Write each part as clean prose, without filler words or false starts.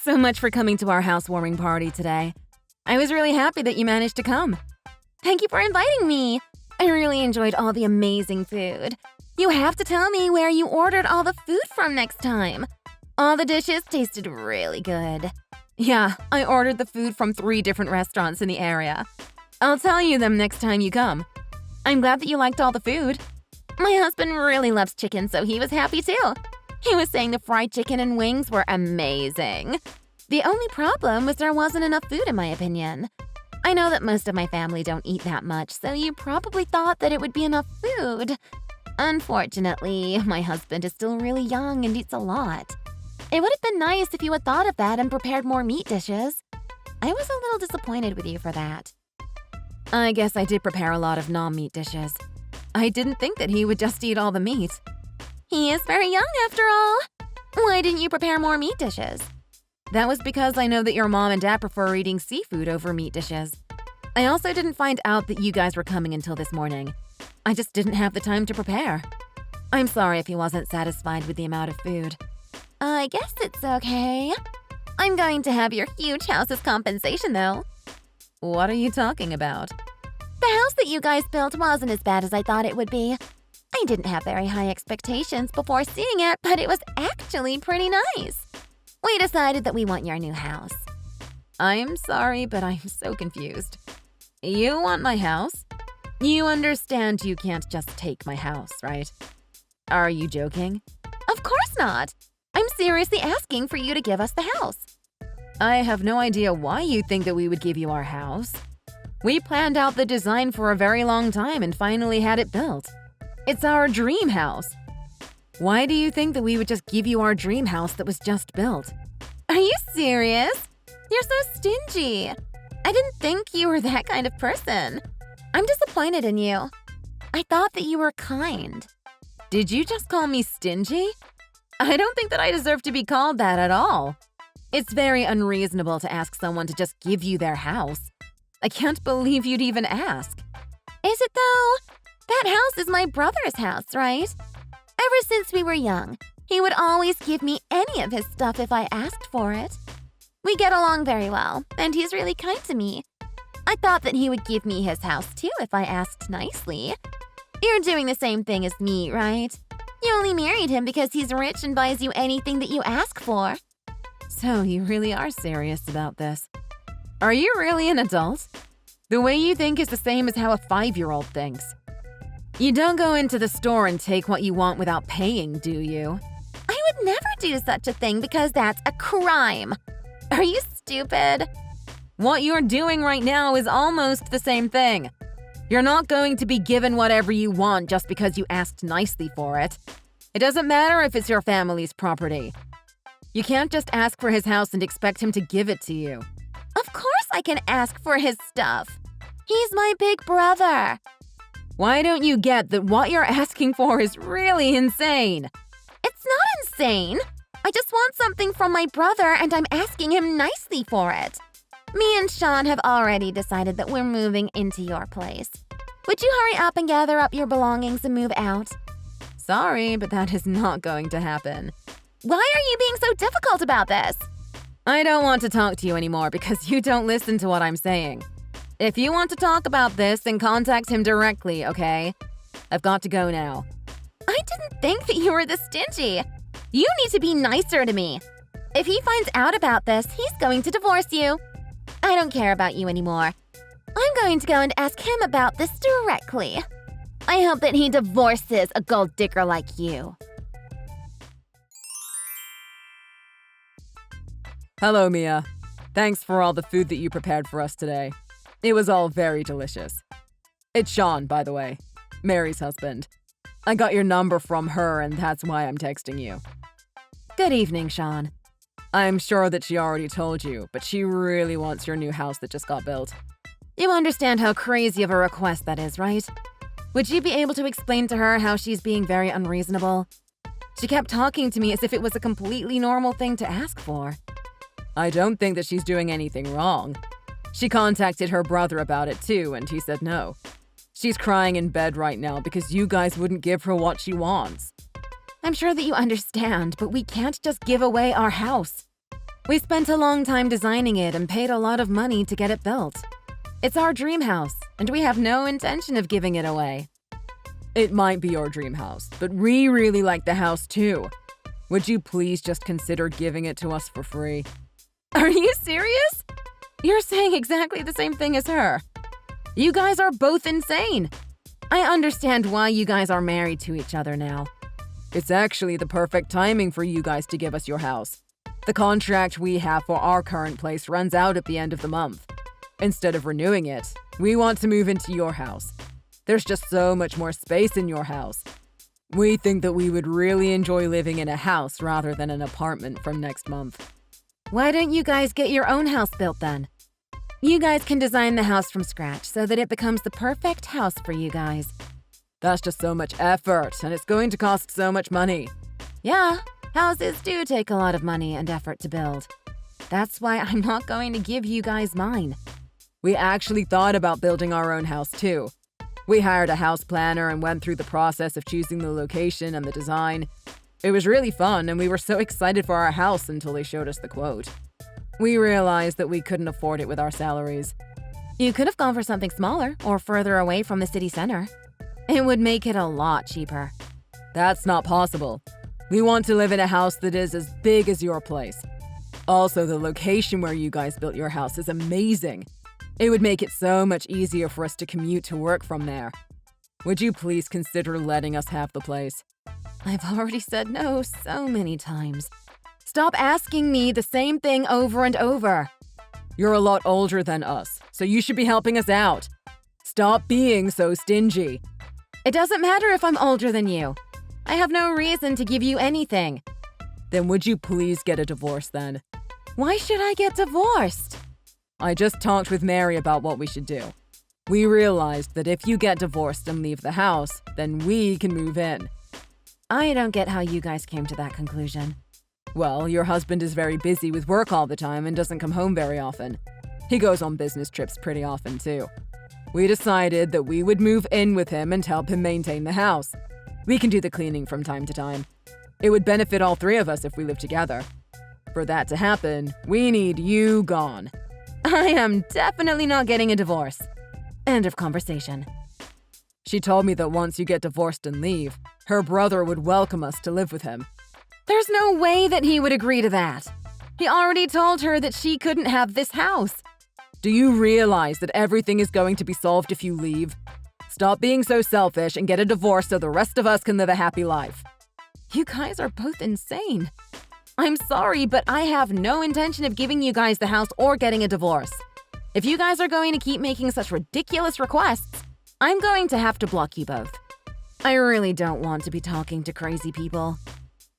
Thanks so much for coming to our housewarming party today. I was really happy that you managed to come. Thank you for inviting me. I really enjoyed all the amazing food. You have to tell me where you ordered all the food from next time. All the dishes tasted really good. Yeah, I ordered the food from 3 different restaurants in the area. I'll tell you them next time you come. I'm glad that you liked all the food. My husband really loves chicken, so he was happy too. He was saying the fried chicken and wings were amazing. The only problem was there wasn't enough food, in my opinion. I know that most of my family don't eat that much, so you probably thought that it would be enough food. Unfortunately, my husband is still really young and eats a lot. It would have been nice if you had thought of that and prepared more meat dishes. I was a little disappointed with you for that. I guess I did prepare a lot of non-meat dishes. I didn't think that he would just eat all the meat. He is very young after all. Why didn't you prepare more meat dishes? That was because I know that your mom and dad prefer eating seafood over meat dishes. I also didn't find out that you guys were coming until this morning. I just didn't have the time to prepare. I'm sorry if he wasn't satisfied with the amount of food. I guess it's okay. I'm going to have your huge house as compensation, though. What are you talking about? The house that you guys built wasn't as bad as I thought it would be. I didn't have very high expectations before seeing it, but it was actually pretty nice. We decided that we want your new house. I'm sorry, but I'm so confused. You want my house? You understand you can't just take my house, right? Are you joking? Of course not. I'm seriously asking for you to give us the house. I have no idea why you think that we would give you our house. We planned out the design for a very long time and finally had it built. It's our dream house. Why do you think that we would just give you our dream house that was just built? Are you serious? You're so stingy. I didn't think you were that kind of person. I'm disappointed in you. I thought that you were kind. Did you just call me stingy? I don't think that I deserve to be called that at all. It's very unreasonable to ask someone to just give you their house. I can't believe you'd even ask. Is it though? That house is my brother's house, right? Ever since we were young, he would always give me any of his stuff if I asked for it. We get along very well, and he's really kind to me. I thought that he would give me his house too if I asked nicely. You're doing the same thing as me, right? You only married him because he's rich and buys you anything that you ask for. So you really are serious about this. Are you really an adult? The way you think is the same as how a 5-year-old thinks. You don't go into the store and take what you want without paying, do you? I would never do such a thing because that's a crime. Are you stupid? What you're doing right now is almost the same thing. You're not going to be given whatever you want just because you asked nicely for it. It doesn't matter if it's your family's property. You can't just ask for his house and expect him to give it to you. Of course I can ask for his stuff. He's my big brother. Why don't you get that what you're asking for is really insane? It's not insane. I just want something from my brother and I'm asking him nicely for it. Me and Sean have already decided that we're moving into your place. Would you hurry up and gather up your belongings and move out? Sorry, but that is not going to happen. Why are you being so difficult about this? I don't want to talk to you anymore because you don't listen to what I'm saying. If you want to talk about this, then contact him directly, okay? I've got to go now. I didn't think that you were this stingy. You need to be nicer to me. If he finds out about this, he's going to divorce you. I don't care about you anymore. I'm going to go and ask him about this directly. I hope that he divorces a gold digger like you. Hello, Mia. Thanks for all the food that you prepared for us today. It was all very delicious. It's Sean, by the way, Mary's husband. I got your number from her, and that's why I'm texting you. Good evening, Sean. I'm sure that she already told you, but she really wants your new house that just got built. You understand how crazy of a request that is, right? Would you be able to explain to her how she's being very unreasonable? She kept talking to me as if it was a completely normal thing to ask for. I don't think that she's doing anything wrong. She contacted her brother about it too, and he said no. She's crying in bed right now because you guys wouldn't give her what she wants. I'm sure that you understand, but we can't just give away our house. We spent a long time designing it and paid a lot of money to get it built. It's our dream house, and we have no intention of giving it away. It might be your dream house, but we really like the house too. Would you please just consider giving it to us for free? Are you serious? You're saying exactly the same thing as her. You guys are both insane. I understand why you guys are married to each other now. It's actually the perfect timing for you guys to give us your house. The contract we have for our current place runs out at the end of the month. Instead of renewing it, we want to move into your house. There's just so much more space in your house. We think that we would really enjoy living in a house rather than an apartment from next month. Why don't you guys get your own house built then? You guys can design the house from scratch so that it becomes the perfect house for you guys. That's just so much effort, and it's going to cost so much money. Yeah, houses do take a lot of money and effort to build. That's why I'm not going to give you guys mine. We actually thought about building our own house too. We hired a house planner and went through the process of choosing the location and the design. It was really fun, and we were so excited for our house until they showed us the quote. We realized that we couldn't afford it with our salaries. You could have gone for something smaller or further away from the city center. It would make it a lot cheaper. That's not possible. We want to live in a house that is as big as your place. Also, the location where you guys built your house is amazing. It would make it so much easier for us to commute to work from there. Would you please consider letting us have the place? I've already said no so many times. Stop asking me the same thing over and over. You're a lot older than us, so you should be helping us out. Stop being so stingy. It doesn't matter if I'm older than you. I have no reason to give you anything. Then would you please get a divorce then? Why should I get divorced? I just talked with Mary about what we should do. We realized that if you get divorced and leave the house, then we can move in. I don't get how you guys came to that conclusion. Well, your husband is very busy with work all the time and doesn't come home very often. He goes on business trips pretty often too. We decided that we would move in with him and help him maintain the house. We can do the cleaning from time to time. It would benefit all three of us if we lived together. For that to happen, we need you gone. I am definitely not getting a divorce. End of conversation. She told me that once you get divorced and leave, her brother would welcome us to live with him. There's no way that he would agree to that. He already told her that she couldn't have this house. Do you realize that everything is going to be solved if you leave? Stop being so selfish and get a divorce so the rest of us can live a happy life. You guys are both insane. I'm sorry, but I have no intention of giving you guys the house or getting a divorce. If you guys are going to keep making such ridiculous requests, I'm going to have to block you both. I really don't want to be talking to crazy people.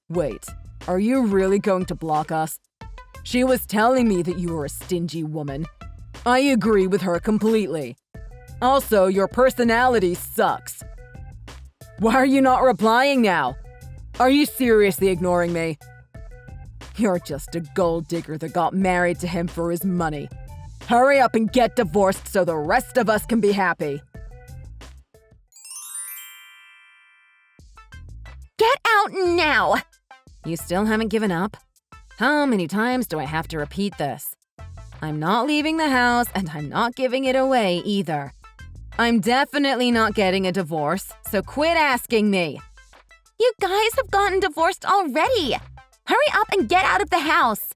Wait, are you really going to block us? She was telling me that you were a stingy woman. I agree with her completely. Also, your personality sucks. Why are you not replying now? Are you seriously ignoring me? You're just a gold digger that got married to him for his money. Hurry up and get divorced so the rest of us can be happy. Get out now! You still haven't given up? How many times do I have to repeat this? I'm not leaving the house and I'm not giving it away either. I'm definitely not getting a divorce, so quit asking me. You guys have gotten divorced already! Hurry up and get out of the house!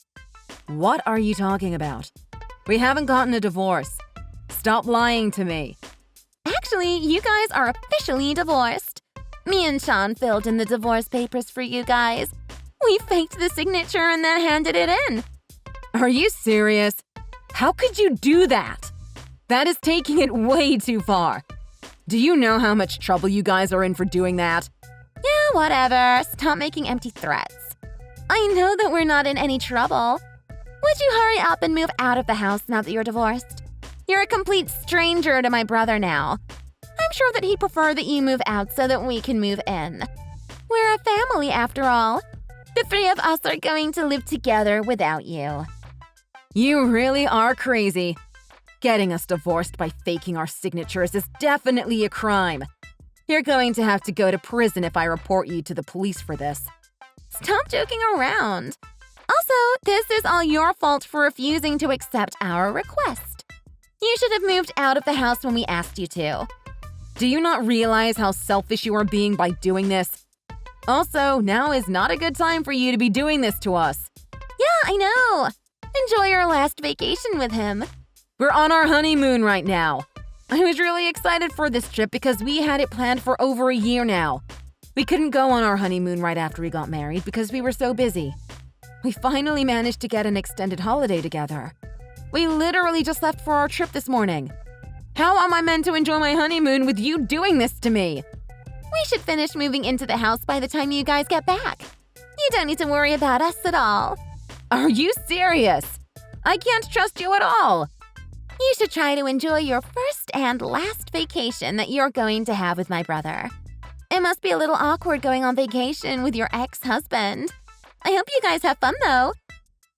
What are you talking about? We haven't gotten a divorce. Stop lying to me. Actually, you guys are officially divorced. Me and Sean filled in the divorce papers for you guys. We faked the signature and then handed it in. Are you serious? How could you do that? That is taking it way too far. Do you know how much trouble you guys are in for doing that? Yeah, whatever. Stop making empty threats. I know that we're not in any trouble. Would you hurry up and move out of the house now that you're divorced? You're a complete stranger to my brother now. I'm sure that he'd prefer that you move out so that we can move in. We're a family after all. The three of us are going to live together without you. You really are crazy. Getting us divorced by faking our signatures is definitely a crime. You're going to have to go to prison if I report you to the police for this. Stop joking around. I'll Also, this is all your fault for refusing to accept our request. You should have moved out of the house when we asked you to. Do you not realize how selfish you are being by doing this? Also, now is not a good time for you to be doing this to us. Yeah, I know. Enjoy your last vacation with him. We're on our honeymoon right now. I was really excited for this trip because we had it planned for over a year now. We couldn't go on our honeymoon right after we got married because we were so busy. We finally managed to get an extended holiday together. We literally just left for our trip this morning. How am I meant to enjoy my honeymoon with you doing this to me? We should finish moving into the house by the time you guys get back. You don't need to worry about us at all. Are you serious? I can't trust you at all. You should try to enjoy your first and last vacation that you're going to have with my brother. It must be a little awkward going on vacation with your ex-husband. I hope you guys have fun, though.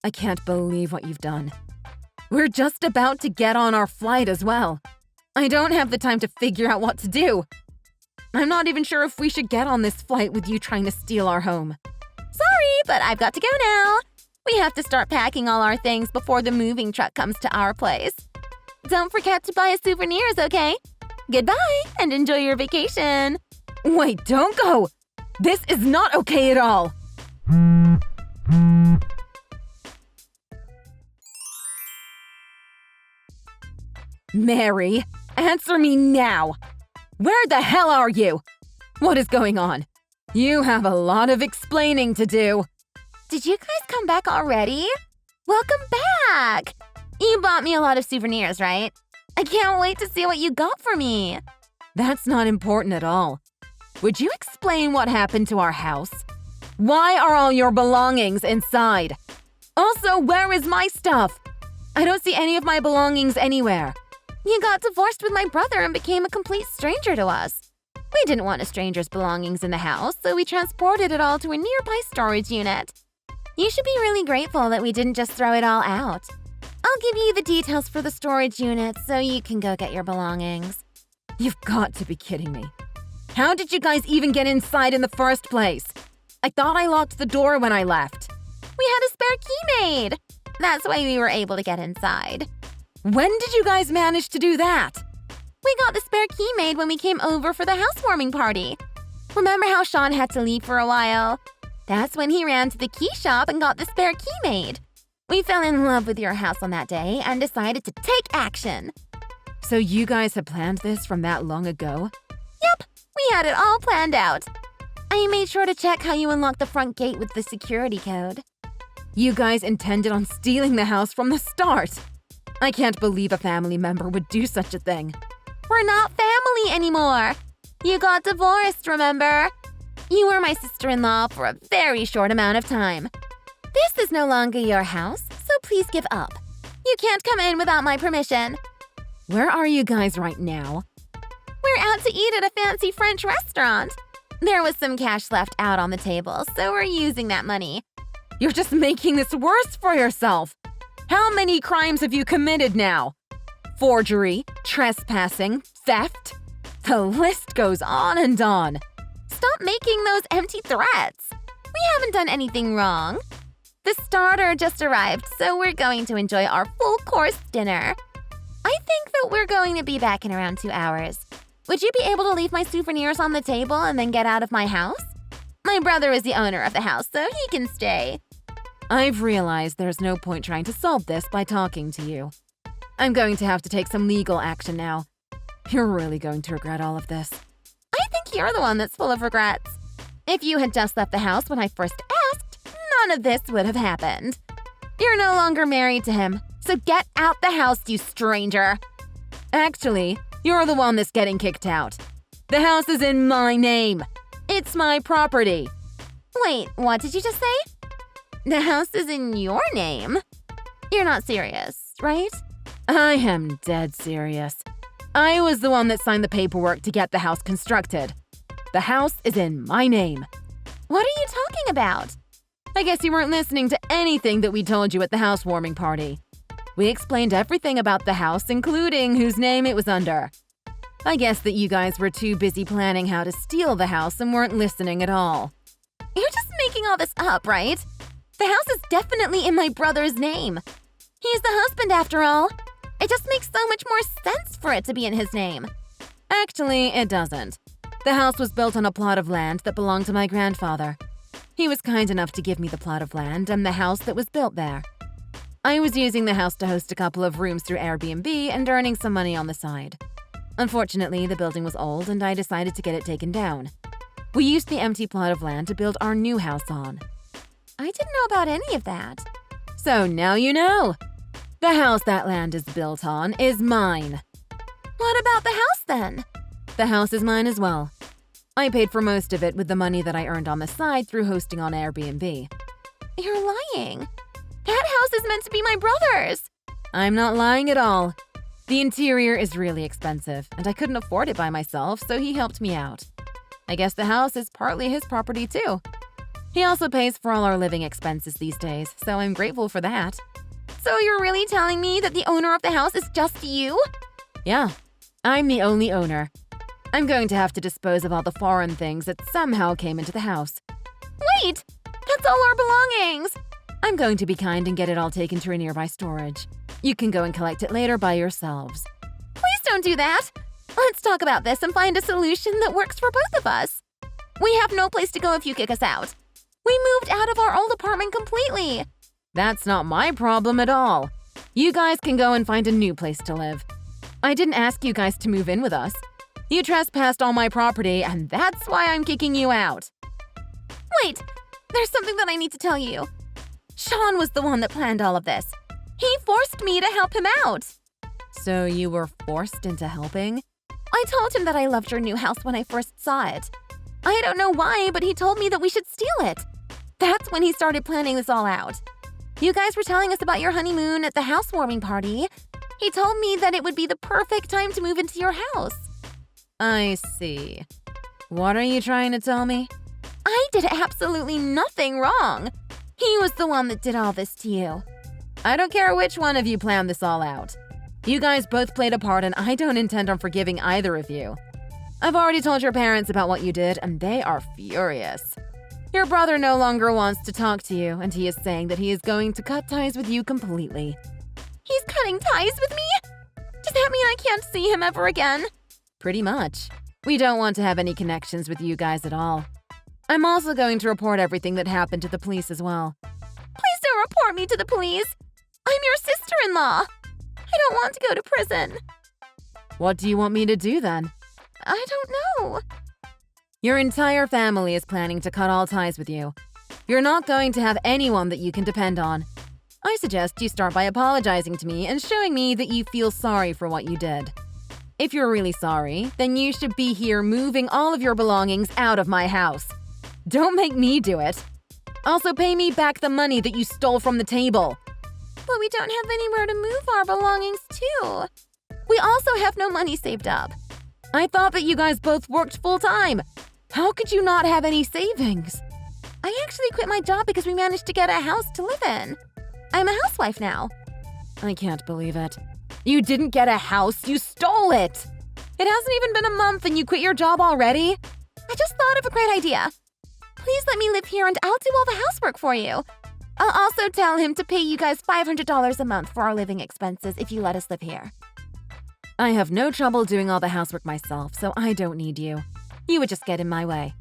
I can't believe what you've done. We're just about to get on our flight as well. I don't have the time to figure out what to do. I'm not even sure if we should get on this flight with you trying to steal our home. Sorry, but I've got to go now. We have to start packing all our things before the moving truck comes to our place. Don't forget to buy us souvenirs, okay? Goodbye, and enjoy your vacation. Wait, don't go! This is not okay at all! Mary, answer me now! Where the hell are you? What is going on? You have a lot of explaining to do. Did you guys come back already? Welcome back! You bought me a lot of souvenirs, right? I can't wait to see what you got for me. That's not important at all. Would you explain what happened to our house? Why are all your belongings inside? Also, where is my stuff? I don't see any of my belongings anywhere. You got divorced with my brother and became a complete stranger to us. We didn't want a stranger's belongings in the house, so we transported it all to a nearby storage unit. You should be really grateful that we didn't just throw it all out. I'll give you the details for the storage unit so you can go get your belongings. You've got to be kidding me. How did you guys even get inside in the first place? I thought I locked the door when I left. We had a spare key made. That's why we were able to get inside. When did you guys manage to do that? We got the spare key made when we came over for the housewarming party. Remember how Sean had to leave for a while? That's when he ran to the key shop and got the spare key made. We fell in love with your house on that day and decided to take action. So you guys had planned this from that long ago? Yep, we had it all planned out. I made sure to check how you unlock the front gate with the security code. You guys intended on stealing the house from the start. I can't believe a family member would do such a thing. We're not family anymore. You got divorced, remember? You were my sister-in-law for a very short amount of time. This is no longer your house, so please give up. You can't come in without my permission. Where are you guys right now? We're out to eat at a fancy French restaurant. There was some cash left out on the table, so we're using that money. You're just making this worse for yourself. How many crimes have you committed now? Forgery, trespassing, theft. The list goes on and on. Stop making those empty threats. We haven't done anything wrong. The starter just arrived, so we're going to enjoy our full-course dinner. I think that we're going to be back in around 2 hours. Would you be able to leave my souvenirs on the table and then get out of my house? My brother is the owner of the house, so he can stay. I've realized there's no point trying to solve this by talking to you. I'm going to have to take some legal action now. You're really going to regret all of this. I think you're the one that's full of regrets. If you had just left the house when I first asked, none of this would have happened. You're no longer married to him, so get out the house, you stranger. Actually, you're the one that's getting kicked out. The house is in my name. It's my property. Wait, what did you just say? The house is in your name? You're not serious, right? I am dead serious. I was the one that signed the paperwork to get the house constructed. The house is in my name. What are you talking about? I guess you weren't listening to anything that we told you at the housewarming party. We explained everything about the house, including whose name it was under. I guess that you guys were too busy planning how to steal the house and weren't listening at all. You're just making all this up, right? The house is definitely in my brother's name. He's the husband after all. It just makes so much more sense for it to be in his name. Actually, it doesn't. The house was built on a plot of land that belonged to my grandfather. He was kind enough to give me the plot of land and the house that was built there. I was using the house to host a couple of rooms through Airbnb and earning some money on the side. Unfortunately, the building was old and I decided to get it taken down. We used the empty plot of land to build our new house on. I didn't know about any of that. So now you know. The house that land is built on is mine. What about the house then? The house is mine as well. I paid for most of it with the money that I earned on the side through hosting on Airbnb. You're lying. That house is meant to be my brother's. I'm not lying at all. The interior is really expensive, and I couldn't afford it by myself, so he helped me out. I guess the house is partly his property too. He also pays for all our living expenses these days, so I'm grateful for that. So you're really telling me that the owner of the house is just you? Yeah, I'm the only owner. I'm going to have to dispose of all the foreign things that somehow came into the house. Wait! That's all our belongings! I'm going to be kind and get it all taken to a nearby storage. You can go and collect it later by yourselves. Please don't do that! Let's talk about this and find a solution that works for both of us. We have no place to go if you kick us out. We moved out of our old apartment completely. That's not my problem at all. You guys can go and find a new place to live. I didn't ask you guys to move in with us. You trespassed on my property, and that's why I'm kicking you out. Wait, there's something that I need to tell you. Sean was the one that planned all of this. He forced me to help him out. So you were forced into helping? I told him that I loved your new house when I first saw it. I don't know why, but he told me that we should steal it. That's when he started planning this all out. You guys were telling us about your honeymoon at the housewarming party. He told me that it would be the perfect time to move into your house. I see. What are you trying to tell me? I did absolutely nothing wrong. He was the one that did all this to you. I don't care which one of you planned this all out. You guys both played a part and I don't intend on forgiving either of you. I've already told your parents about what you did and they are furious. Your brother no longer wants to talk to you and he is saying that he is going to cut ties with you completely. He's cutting ties with me? Does that mean I can't see him ever again? Pretty much. We don't want to have any connections with you guys at all. I'm also going to report everything that happened to the police as well. Please don't report me to the police. I'm your sister-in-law. I don't want to go to prison. What do you want me to do then? I don't know. Your entire family is planning to cut all ties with you. You're not going to have anyone that you can depend on. I suggest you start by apologizing to me and showing me that you feel sorry for what you did. If you're really sorry, then you should be here moving all of your belongings out of my house. Don't make me do it. Also, pay me back the money that you stole from the table. But we don't have anywhere to move our belongings to. We also have no money saved up. I thought that you guys both worked full-time. How could you not have any savings? I actually quit my job because we managed to get a house to live in. I'm a housewife now. I can't believe it. You didn't get a house, you stole it! It hasn't even been a month and you quit your job already? I just thought of a great idea. Please let me live here and I'll do all the housework for you. I'll also tell him to pay you guys $500 a month for our living expenses if you let us live here. I have no trouble doing all the housework myself, so I don't need you. You would just get in my way.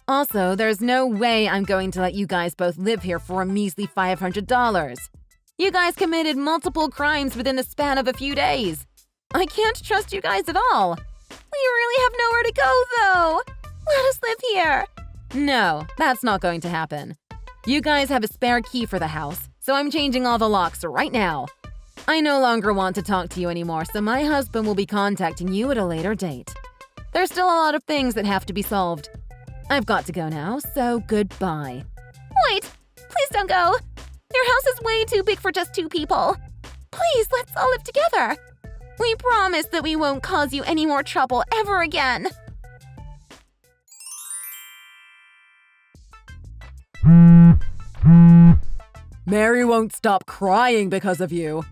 Also, there's no way I'm going to let you guys both live here for a measly $500. You guys committed multiple crimes within the span of a few days. I can't trust you guys at all. We really have nowhere to go, though. Let us live here. No, that's not going to happen. You guys have a spare key for the house, so I'm changing all the locks right now. I no longer want to talk to you anymore, so my husband will be contacting you at a later date. There's still a lot of things that have to be solved. I've got to go now, so goodbye. Wait! Please don't go! Your house is way too big for just 2 people. Please, let's all live together. We promise that we won't cause you any more trouble ever again. Mary won't stop crying because of you.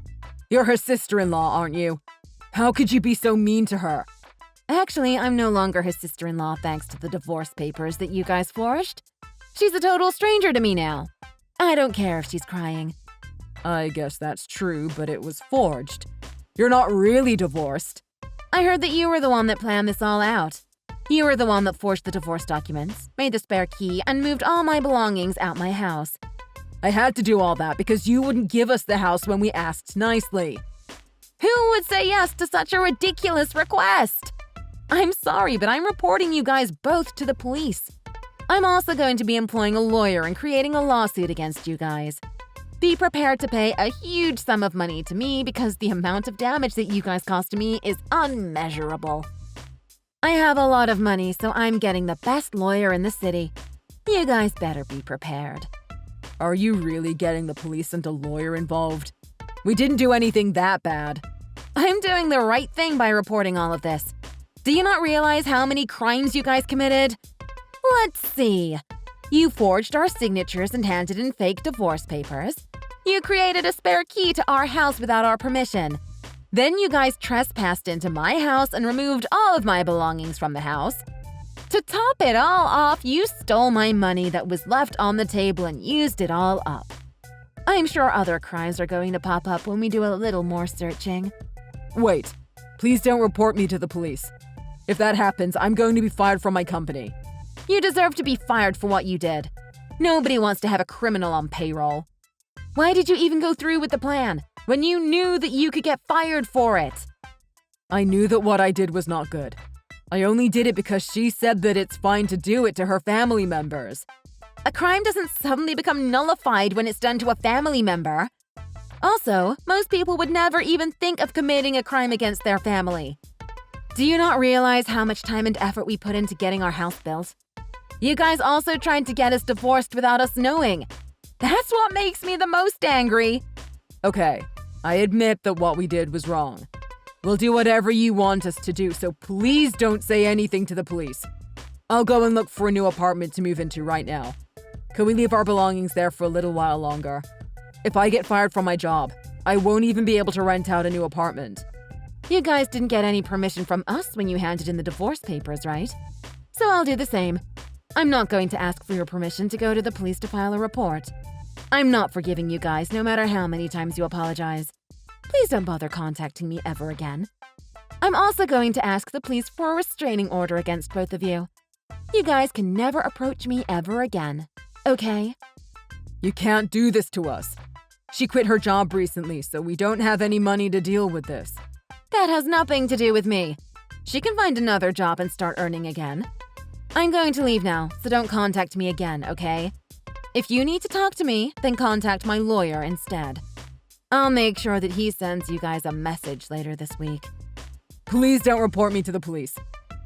You're her sister-in-law, aren't you? How could you be so mean to her? Actually, I'm no longer his sister-in-law thanks to the divorce papers that you guys forged. She's a total stranger to me now. I don't care if she's crying. I guess that's true, but it was forged. You're not really divorced. I heard that you were the one that planned this all out. You were the one that forged the divorce documents, made the spare key, and moved all my belongings out my house. I had to do all that because you wouldn't give us the house when we asked nicely. Who would say yes to such a ridiculous request? I'm sorry, but I'm reporting you guys both to the police. I'm also going to be employing a lawyer and creating a lawsuit against you guys. Be prepared to pay a huge sum of money to me because the amount of damage that you guys caused me is unmeasurable. I have a lot of money, so I'm getting the best lawyer in the city. You guys better be prepared. Are you really getting the police and a lawyer involved? We didn't do anything that bad. I'm doing the right thing by reporting all of this. Do you not realize how many crimes you guys committed? Let's see. You forged our signatures and handed in fake divorce papers. You created a spare key to our house without our permission. Then you guys trespassed into my house and removed all of my belongings from the house. To top it all off, you stole my money that was left on the table and used it all up. I'm sure other crimes are going to pop up when we do a little more searching. Wait, please don't report me to the police. If that happens, I'm going to be fired from my company. You deserve to be fired for what you did. Nobody wants to have a criminal on payroll. Why did you even go through with the plan when you knew that you could get fired for it? I knew that what I did was not good. I only did it because she said that it's fine to do it to her family members. A crime doesn't suddenly become nullified when it's done to a family member. Also, most people would never even think of committing a crime against their family. Do you not realize how much time and effort we put into getting our house built? You guys also tried to get us divorced without us knowing. That's what makes me the most angry. Okay, I admit that what we did was wrong. We'll do whatever you want us to do, so please don't say anything to the police. I'll go and look for a new apartment to move into right now. Can we leave our belongings there for a little while longer? If I get fired from my job, I won't even be able to rent out a new apartment. You guys didn't get any permission from us when you handed in the divorce papers, right? So I'll do the same. I'm not going to ask for your permission to go to the police to file a report. I'm not forgiving you guys, no matter how many times you apologize. Please don't bother contacting me ever again. I'm also going to ask the police for a restraining order against both of you. You guys can never approach me ever again, okay? You can't do this to us. She quit her job recently, so we don't have any money to deal with this. That has nothing to do with me. She can find another job and start earning again. I'm going to leave now, so don't contact me again, okay? If you need to talk to me, then contact my lawyer instead. I'll make sure that he sends you guys a message later this week. Please don't report me to the police.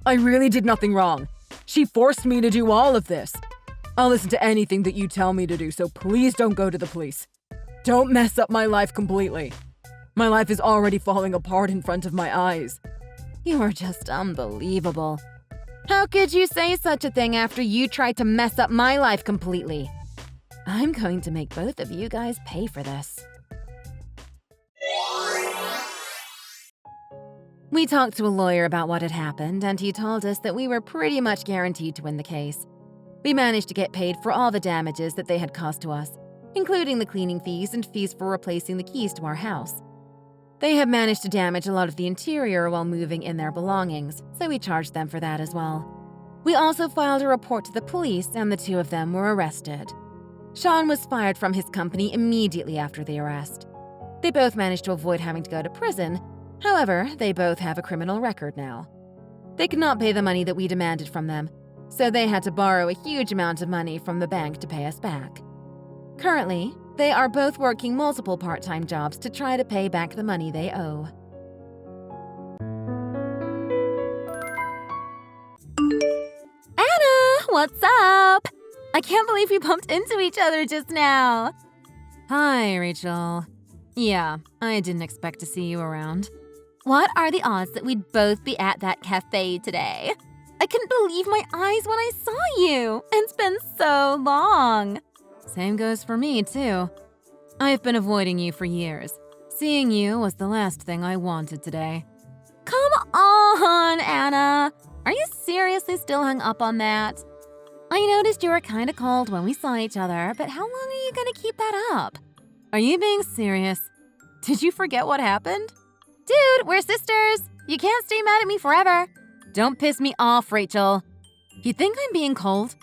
I really did nothing wrong. She forced me to do all of this. I'll listen to anything that you tell me to do, so please don't go to the police. Don't mess up my life completely. My life is already falling apart in front of my eyes. You are just unbelievable. How could you say such a thing after you tried to mess up my life completely? I'm going to make both of you guys pay for this. We talked to a lawyer about what had happened, and he told us that we were pretty much guaranteed to win the case. We managed to get paid for all the damages that they had caused to us, including the cleaning fees and fees for replacing the keys to our house. They had managed to damage a lot of the interior while moving in their belongings, so we charged them for that as well. We also filed a report to the police, and the two of them were arrested. Sean was fired from his company immediately after the arrest. They both managed to avoid having to go to prison. However, they both have a criminal record now. They could not pay the money that we demanded from them, so they had to borrow a huge amount of money from the bank to pay us back. Currently, they are both working multiple part-time jobs to try to pay back the money they owe. Anna, what's up? I can't believe we bumped into each other just now. Hi, Rachel. Yeah, I didn't expect to see you around. What are the odds that we'd both be at that cafe today? I couldn't believe my eyes when I saw you. It's been so long. Same goes for me, too. I've been avoiding you for years. Seeing you was the last thing I wanted today. Come on, Anna. Are you seriously still hung up on that? I noticed you were kind of cold when we saw each other, but how long are you gonna keep that up? Are you being serious? Did you forget what happened? Dude, we're sisters. You can't stay mad at me forever. Don't piss me off, Rachel. You think I'm being cold?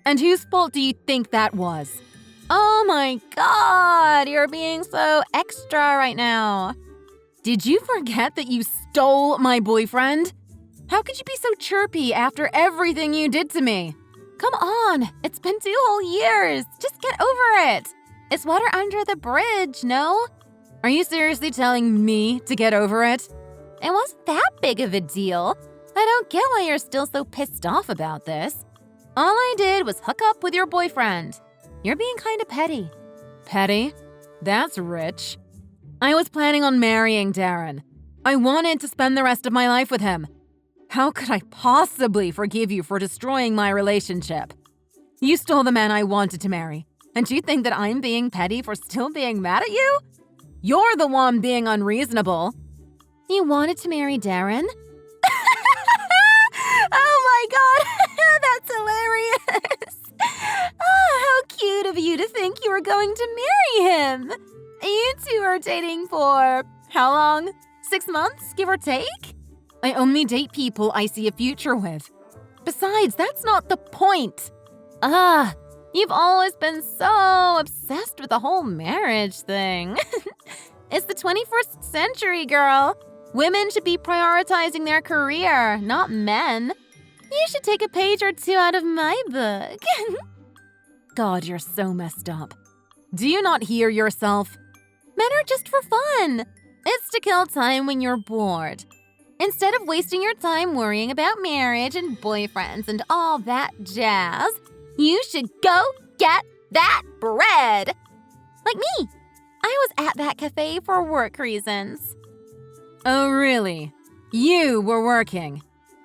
And whose fault do you think that was? Oh my god, you're being so extra right now. Did you forget that you stole my boyfriend? How could you be so chirpy after everything you did to me? Come on, it's been 2 whole years. Just get over it. It's water under the bridge, no? Are you seriously telling me to get over it? It wasn't that big of a deal. I don't get why you're still so pissed off about this. All I did was hook up with your boyfriend. You're being kind of petty. Petty? That's rich. I was planning on marrying Darren. I wanted to spend the rest of my life with him. How could I possibly forgive you for destroying my relationship? You stole the man I wanted to marry, and you think that I'm being petty for still being mad at you? You're the one being unreasonable. You wanted to marry Darren? Oh my god, that's hilarious. Oh, how cute of you to think you were going to marry him. You two are dating for how long? 6 months, give or take? I only date people I see a future with. Besides, that's not the point. You've always been so obsessed with the whole marriage thing. It's the 21st century, girl. Women should be prioritizing their career, not men. You should take a page or 2 out of my book. God, you're so messed up. Do you not hear yourself? Men are just for fun. It's to kill time when you're bored. Instead of wasting your time worrying about marriage and boyfriends and all that jazz, you should go get that bread. Like me. I was at that cafe for work reasons. Oh, really? You were working?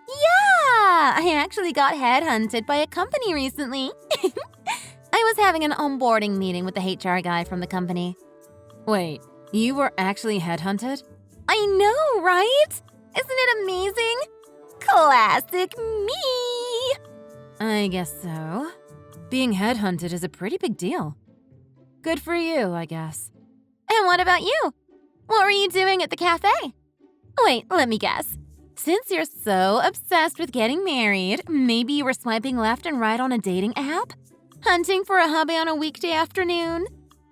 Yeah! I actually got headhunted by a company recently. I was having an onboarding meeting with the HR guy from the company. Wait, you were actually headhunted? I know, right? Isn't it amazing? Classic me! I guess so. Being headhunted is a pretty big deal. Good for you, I guess. And what about you? What were you doing at the cafe? Wait, let me guess. Since you're so obsessed with getting married, maybe you were swiping left and right on a dating app? Hunting for a hubby on a weekday afternoon?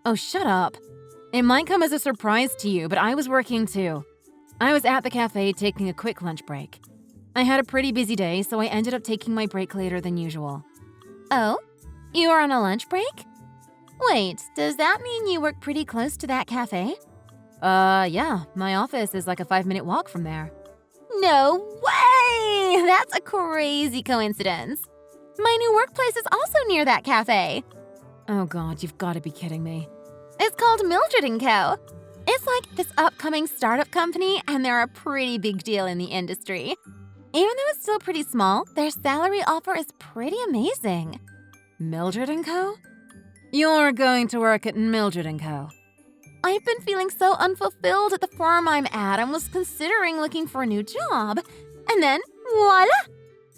Oh, shut up. It might come as a surprise to you, but I was working too. I was at the cafe taking a quick lunch break. I had a pretty busy day, so I ended up taking my break later than usual. Oh? You were on a lunch break? Wait, does that mean you work pretty close to that cafe? Yeah. My office is like a 5-minute walk from there. No way! That's a crazy coincidence. My new workplace is also near that cafe. Oh God, you've got to be kidding me. It's called Mildred & Co. It's like this upcoming startup company, and they're a pretty big deal in the industry. Even though it's still pretty small, their salary offer is pretty amazing. Mildred & Co.? You're going to work at Mildred & Co. I've been feeling so unfulfilled at the firm I'm at and was considering looking for a new job. And then, voila!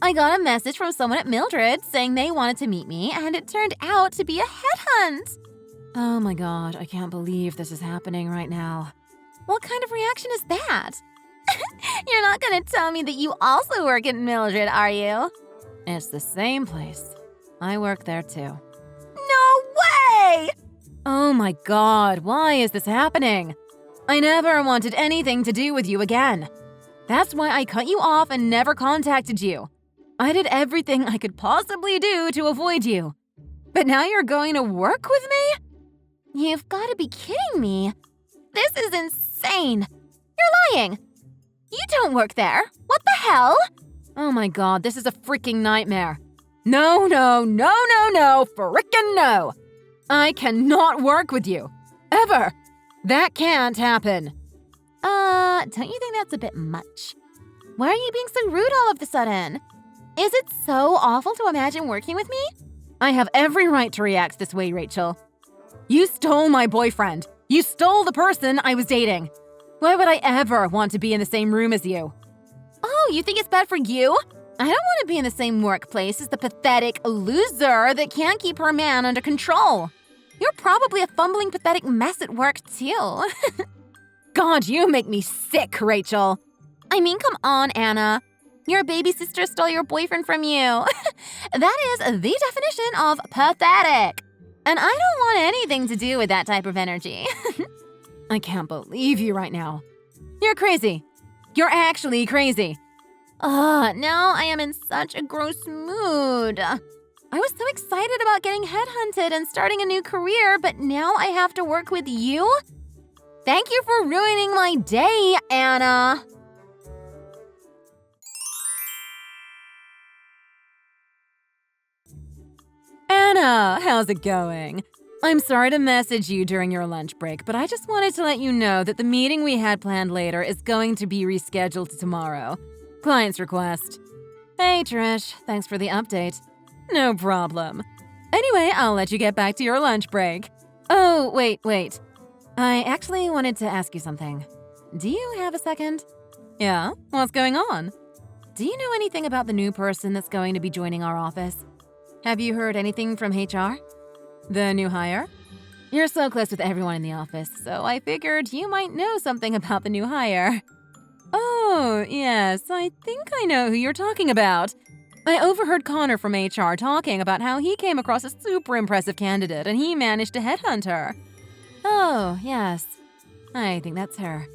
I got a message from someone at Mildred saying they wanted to meet me, and it turned out to be a headhunt. Oh my God, I can't believe this is happening right now. What kind of reaction is that? You're not gonna tell me that you also work at Mildred, are you? It's the same place. I work there too. No way! Oh my God, why is this happening? I never wanted anything to do with you again. That's why I cut you off and never contacted you. I did everything I could possibly do to avoid you. But now you're going to work with me? You've got to be kidding me. This is insane. You're lying. You don't work there. What the hell? Oh my God, this is a freaking nightmare. No, frickin' no. I cannot work with you. Ever. That can't happen. Don't you think that's a bit much? Why are you being so rude all of a sudden? Is it so awful to imagine working with me? I have every right to react this way, Rachel. You stole my boyfriend. You stole the person I was dating. Why would I ever want to be in the same room as you? Oh, you think it's bad for you? I don't want to be in the same workplace as the pathetic loser that can't keep her man under control. You're probably a fumbling, pathetic mess at work, too. God, you make me sick, Rachel. I mean, come on, Anna. Your baby sister stole your boyfriend from you. That is the definition of pathetic. And I don't want anything to do with that type of energy. I can't believe you right now. You're crazy. You're actually crazy. Now I am in such a gross mood. I was so excited about getting headhunted and starting a new career, but now I have to work with you? Thank you for ruining my day, Anna. Anna, how's it going? I'm sorry to message you during your lunch break, but I just wanted to let you know that the meeting we had planned later is going to be rescheduled to tomorrow. Client's request. Hey, Trish. Thanks for the update. No problem. Anyway, I'll let you get back to your lunch break. Oh, wait. I actually wanted to ask you something. Do you have a second? Yeah? What's going on? Do you know anything about the new person that's going to be joining our office? Have you heard anything from HR? The new hire? You're so close with everyone in the office, so I figured you might know something about the new hire. Oh, yes, I think I know who you're talking about. I overheard Connor from HR talking about how he came across a super impressive candidate and he managed to headhunt her. Oh, yes. I think that's her.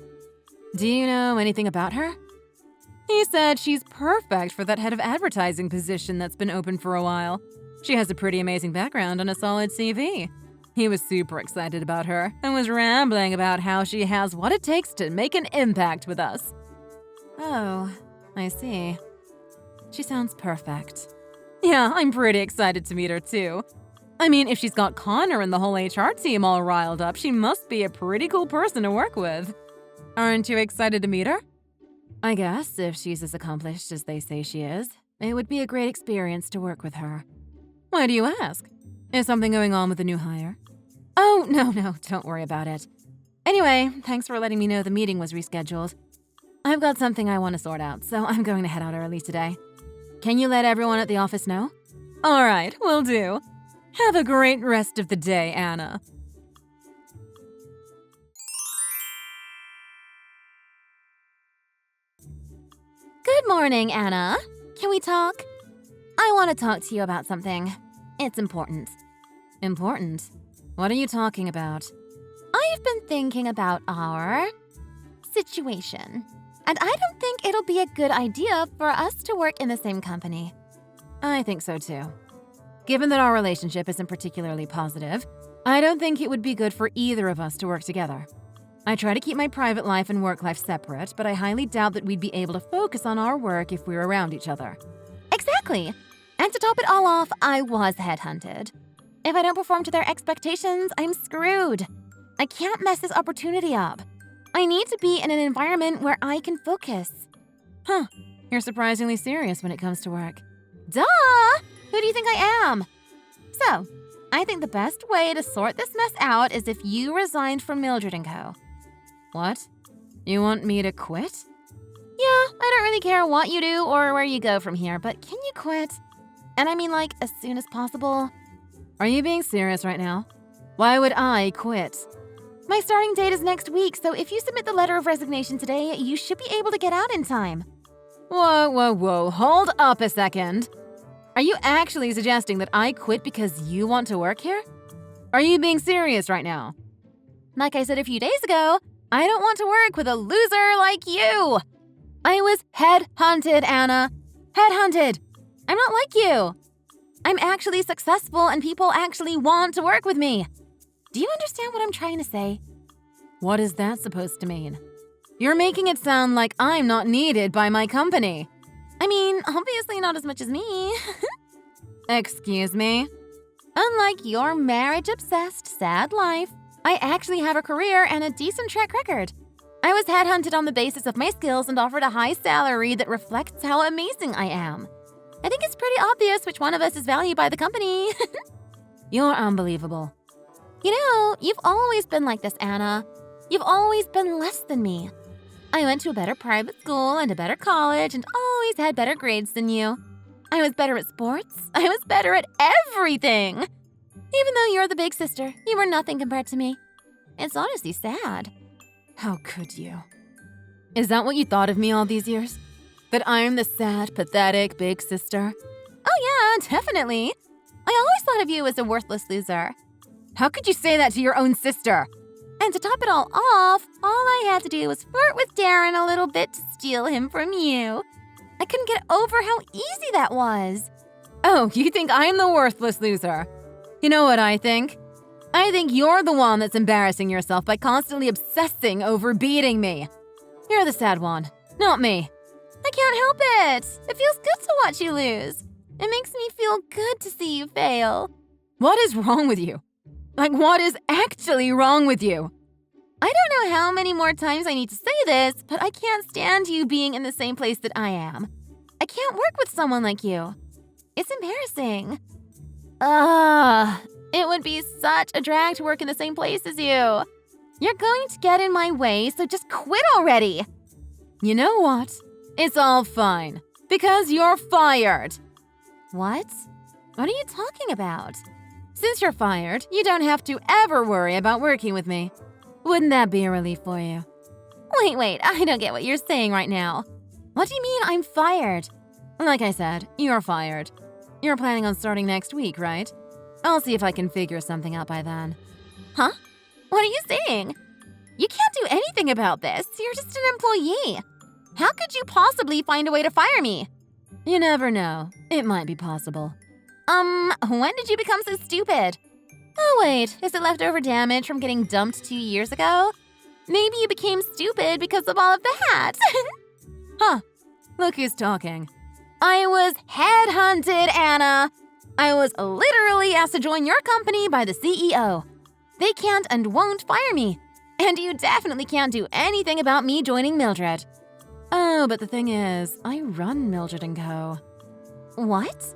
Do you know anything about her? He said she's perfect for that head of advertising position that's been open for a while. She has a pretty amazing background and a solid CV. He was super excited about her and was rambling about how she has what it takes to make an impact with us. Oh, I see. She sounds perfect. Yeah, I'm pretty excited to meet her too. I mean, if she's got Connor and the whole HR team all riled up, she must be a pretty cool person to work with. Aren't you excited to meet her? I guess if she's as accomplished as they say she is, it would be a great experience to work with her. Why do you ask? Is something going on with the new hire? Oh, no, don't worry about it. Anyway, thanks for letting me know the meeting was rescheduled. I've got something I want to sort out, so I'm going to head out early today. Can you let everyone at the office know? All right, will do. Have a great rest of the day, Anna. Good morning, Anna. Can we talk? I want to talk to you about something. It's important. Important? What are you talking about? I've been thinking about our situation, and I don't think it'll be a good idea for us to work in the same company. I think so too. Given that our relationship isn't particularly positive, I don't think it would be good for either of us to work together. I try to keep my private life and work life separate, but I highly doubt that we'd be able to focus on our work if we were around each other. Exactly. And to top it all off, I was headhunted. If I don't perform to their expectations, I'm screwed. I can't mess this opportunity up. I need to be in an environment where I can focus. Huh. You're surprisingly serious when it comes to work. Duh! Who do you think I am? So, I think the best way to sort this mess out is if you resigned from Mildred & Co. What? You want me to quit? Yeah, I don't really care what you do or where you go from here, but can you quit? And I mean, like, as soon as possible. Are you being serious right now? Why would I quit? My starting date is next week, so if you submit the letter of resignation today, you should be able to get out in time. Whoa. Hold up a second. Are you actually suggesting that I quit because you want to work here? Are you being serious right now? Like I said a few days ago, I don't want to work with a loser like you. I was headhunted, Anna. Headhunted. I'm not like you. I'm actually successful and people actually want to work with me. Do you understand what I'm trying to say? What is that supposed to mean? You're making it sound like I'm not needed by my company. I mean, obviously not as much as me. Excuse me? Unlike your marriage-obsessed, sad life, I actually have a career and a decent track record. I was headhunted on the basis of my skills and offered a high salary that reflects how amazing I am. I think it's pretty obvious which one of us is valued by the company. You're unbelievable. You know, you've always been like this, Anna. You've always been less than me. I went to a better private school and a better college, and oh always had better grades than you. I was better at sports. I was better at everything. Even though you're the big sister, you were nothing compared to me. It's honestly sad. How could you? Is that what you thought of me all these years? That I'm the sad, pathetic big sister? Oh yeah, definitely. I always thought of you as a worthless loser. How could you say that to your own sister? And to top it all off, all I had to do was flirt with Darren a little bit to steal him from you. I couldn't get over how easy that was. Oh, you think I'm the worthless loser? You know what I think? I think you're the one that's embarrassing yourself by constantly obsessing over beating me. You're the sad one, not me. I can't help it. It feels good to watch you lose. It makes me feel good to see you fail. What is wrong with you? Like, what is actually wrong with you? I don't know how many more times I need to say this, but I can't stand you being in the same place that I am. I can't work with someone like you. It's embarrassing. It would be such a drag to work in the same place as you. You're going to get in my way, so just quit already. You know what? It's all fine, because you're fired. What? What are you talking about? Since you're fired, you don't have to ever worry about working with me. Wouldn't that be a relief for you? Wait, I don't get what you're saying right now. What do you mean I'm fired? Like I said, you're fired. You're planning on starting next week, right? I'll see if I can figure something out by then. Huh? What are you saying? You can't do anything about this. You're just an employee. How could you possibly find a way to fire me? You never know. It might be possible. When did you become so stupid? Oh wait, is it leftover damage from getting dumped 2 years ago? Maybe you became stupid because of all of that. Huh. Look who's talking. I was headhunted, Anna. I was literally asked to join your company by the CEO. They can't and won't fire me. And you definitely can't do anything about me joining Mildred. Oh, but the thing is, I run Mildred & Co. What?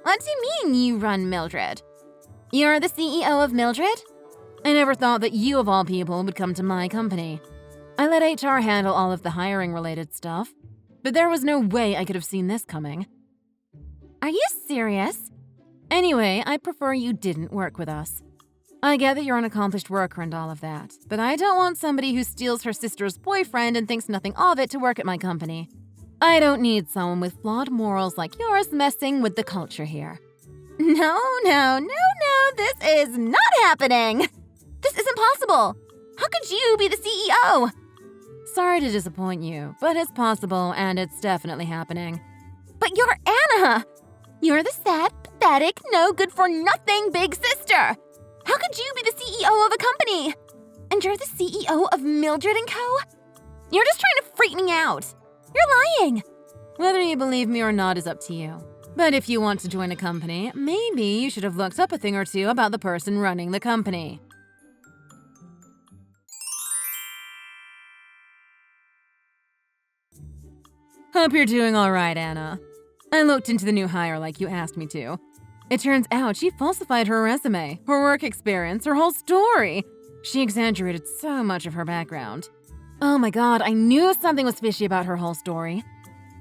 What do you mean you run Mildred? You're the CEO of Mildred? I never thought that you of all people would come to my company. I let HR handle all of the hiring-related stuff, but there was no way I could have seen this coming. Are you serious? Anyway, I prefer you didn't work with us. I get that you're an accomplished worker and all of that, but I don't want somebody who steals her sister's boyfriend and thinks nothing of it to work at my company. I don't need someone with flawed morals like yours messing with the culture here. No, this is not happening. This is impossible. How could you be the CEO? Sorry to disappoint you, but it's possible and it's definitely happening. But you're Anna. You're the sad, pathetic, no good for nothing big sister. How could you be the CEO of a company? And you're the CEO of Mildred & Co? You're just trying to freak me out. You're lying. Whether you believe me or not is up to you. But if you want to join a company, maybe you should have looked up a thing or two about the person running the company. Hope you're doing all right, Anna. I looked into the new hire like you asked me to. It turns out she falsified her resume, her work experience, her whole story. She exaggerated so much of her background. Oh my god, I knew something was fishy about her whole story.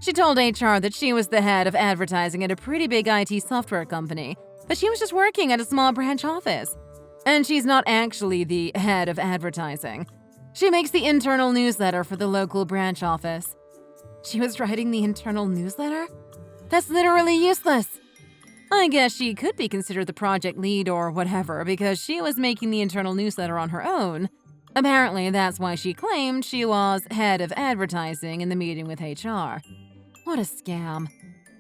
She told HR that she was the head of advertising at a pretty big IT software company, but she was just working at a small branch office. And she's not actually the head of advertising. She makes the internal newsletter for the local branch office. She was writing the internal newsletter? That's literally useless. I guess she could be considered the project lead or whatever because she was making the internal newsletter on her own. Apparently, that's why she claimed she was head of advertising in the meeting with HR. What a scam.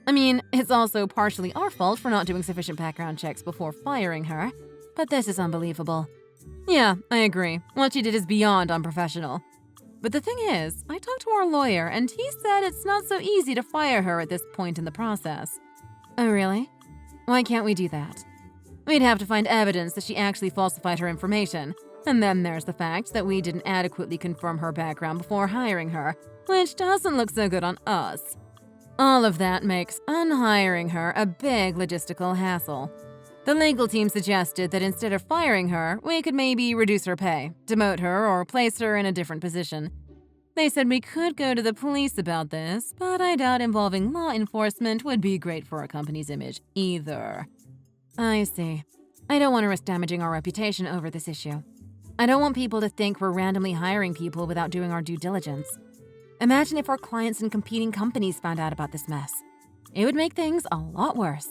I mean, it's also partially our fault for not doing sufficient background checks before firing her, but this is unbelievable. Yeah, I agree. What she did is beyond unprofessional. But the thing is, I talked to our lawyer and he said it's not so easy to fire her at this point in the process. Oh, really? Why can't we do that? We'd have to find evidence that she actually falsified her information. And then there's the fact that we didn't adequately confirm her background before hiring her, which doesn't look so good on us. All of that makes unhiring her a big logistical hassle. The legal team suggested that instead of firing her, we could maybe reduce her pay, demote her, or place her in a different position. They said we could go to the police about this, but I doubt involving law enforcement would be great for our company's image either. I see. I don't want to risk damaging our reputation over this issue. I don't want people to think we're randomly hiring people without doing our due diligence. Imagine if our clients and competing companies found out about this mess. It would make things a lot worse.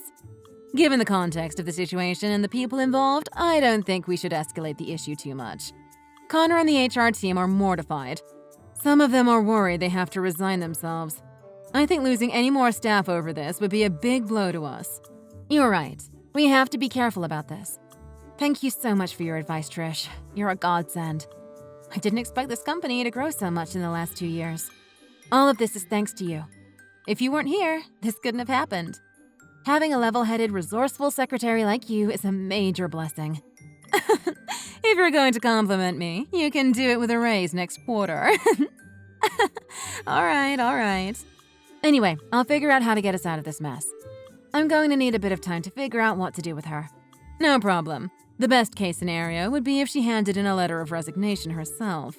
Given the context of the situation and the people involved, I don't think we should escalate the issue too much. Connor and the HR team are mortified. Some of them are worried they have to resign themselves. I think losing any more staff over this would be a big blow to us. You're right. We have to be careful about this. Thank you so much for your advice, Trish. You're a godsend. I didn't expect this company to grow so much in the last 2 years. All of this is thanks to you. If you weren't here, this couldn't have happened. Having a level-headed, resourceful secretary like you is a major blessing. If you're going to compliment me, you can do it with a raise next quarter. All right. Anyway, I'll figure out how to get us out of this mess. I'm going to need a bit of time to figure out what to do with her. No problem. The best case scenario would be if she handed in a letter of resignation herself.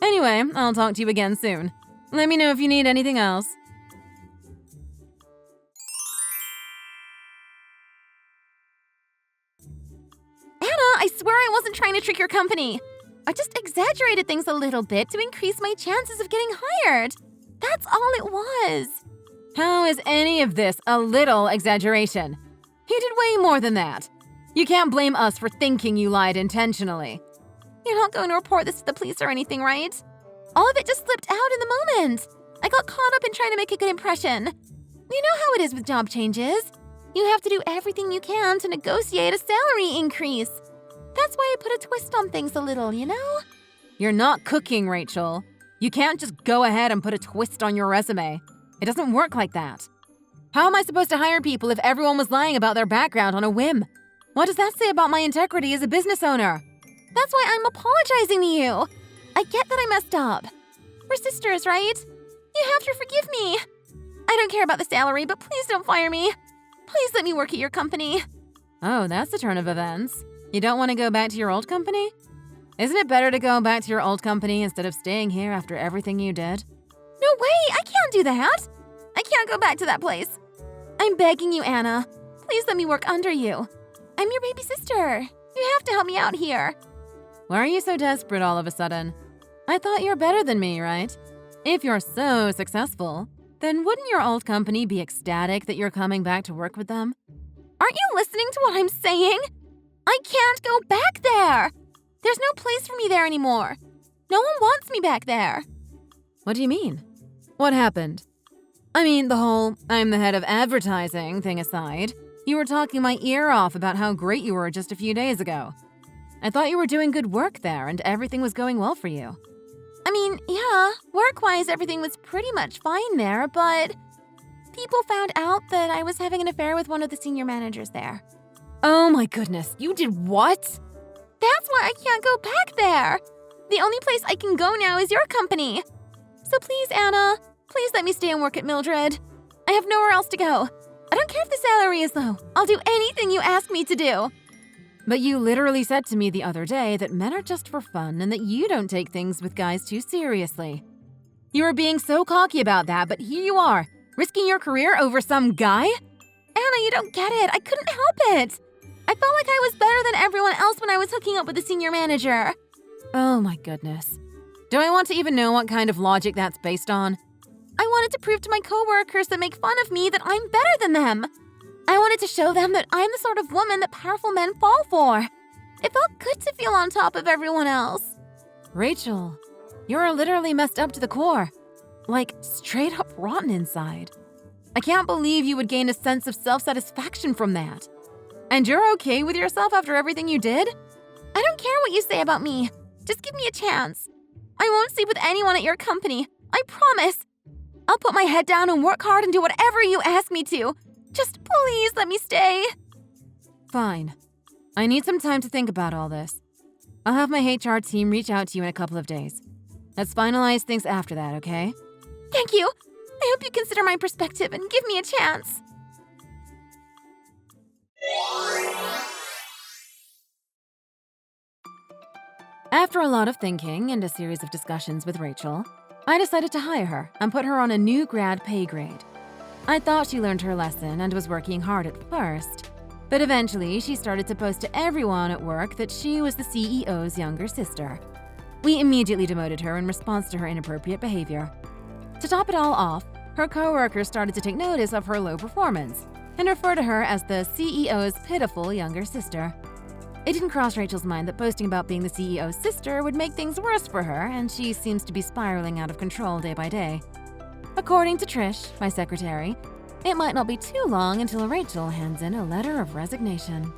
Anyway, I'll talk to you again soon. Let me know if you need anything else. I swear I wasn't trying to trick your company. I just exaggerated things a little bit to increase my chances of getting hired. That's all it was. How is any of this a little exaggeration? You did way more than that. You can't blame us for thinking you lied intentionally. You're not going to report this to the police or anything, right? All of it just slipped out in the moment. I got caught up in trying to make a good impression. You know how it is with job changes. You have to do everything you can to negotiate a salary increase. That's why I put a twist on things a little, you know? You're not cooking, Rachel. You can't just go ahead and put a twist on your resume. It doesn't work like that. How am I supposed to hire people if everyone was lying about their background on a whim? What does that say about my integrity as a business owner? That's why I'm apologizing to you. I get that I messed up. We're sisters, right? You have to forgive me. I don't care about the salary, but please don't fire me. Please let me work at your company. Oh, that's a turn of events. You don't want to go back to your old company? Isn't it better to go back to your old company instead of staying here after everything you did? No way! I can't do that! I can't go back to that place. I'm begging you, Anna. Please let me work under you. I'm your baby sister. You have to help me out here. Why are you so desperate all of a sudden? I thought you're better than me, right? If you're so successful, then wouldn't your old company be ecstatic that you're coming back to work with them? Aren't you listening to what I'm saying? I can't go back there! There's no place for me there anymore. No one wants me back there. What do you mean? What happened? I mean, the whole I'm the head of advertising thing aside, you were talking my ear off about how great you were just a few days ago. I thought you were doing good work there and everything was going well for you. I mean, yeah, work-wise everything was pretty much fine there, but people found out that I was having an affair with one of the senior managers there. Oh my goodness, you did what? That's why I can't go back there. The only place I can go now is your company. So please, Anna, please let me stay and work at Mildred. I have nowhere else to go. I don't care if the salary is low. I'll do anything you ask me to do. But you literally said to me the other day that men are just for fun and that you don't take things with guys too seriously. You were being so cocky about that, but here you are, risking your career over some guy? Anna, you don't get it. I couldn't help it. I felt like I was better than everyone else when I was hooking up with the senior manager. Oh my goodness. Do I want to even know what kind of logic that's based on? I wanted to prove to my coworkers that make fun of me that I'm better than them. I wanted to show them that I'm the sort of woman that powerful men fall for. It felt good to feel on top of everyone else. Rachel, you're literally messed up to the core. Like, straight up rotten inside. I can't believe you would gain a sense of self-satisfaction from that. And you're okay with yourself after everything you did? I don't care what you say about me. Just give me a chance. I won't sleep with anyone at your company. I promise. I'll put my head down and work hard and do whatever you ask me to. Just please let me stay. Fine. I need some time to think about all this. I'll have my HR team reach out to you in a couple of days. Let's finalize things after that, okay? Thank you. I hope you consider my perspective and give me a chance. After a lot of thinking and a series of discussions with Rachel, I decided to hire her and put her on a new grad pay grade. I thought she learned her lesson and was working hard at first, but eventually she started to boast to everyone at work that she was the CEO's younger sister. We immediately demoted her in response to her inappropriate behavior. To top it all off, her coworkers started to take notice of her low performance and refer to her as the CEO's pitiful younger sister. It didn't cross Rachel's mind that boasting about being the CEO's sister would make things worse for her, and she seems to be spiraling out of control day by day. According to Trish, my secretary, it might not be too long until Rachel hands in a letter of resignation.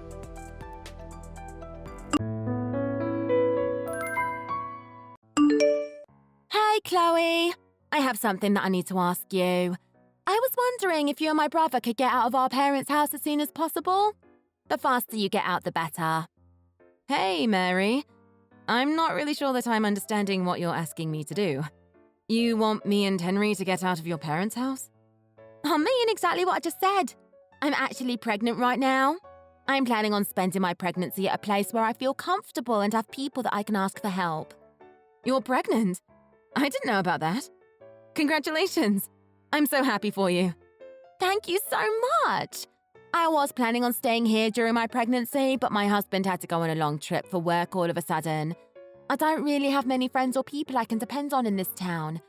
Hey, Chloe. I have something that I need to ask you. I was wondering if you and my brother could get out of our parents' house as soon as possible. The faster you get out, the better. Hey, Mary. I'm not really sure that I'm understanding what you're asking me to do. You want me and Henry to get out of your parents' house? I mean exactly what I just said. I'm actually pregnant right now. I'm planning on spending my pregnancy at a place where I feel comfortable and have people that I can ask for help. You're pregnant? I didn't know about that. Congratulations. I'm so happy for you. Thank you so much. I was planning on staying here during my pregnancy, but my husband had to go on a long trip for work all of a sudden. I don't really have many friends or people I can depend on in this town.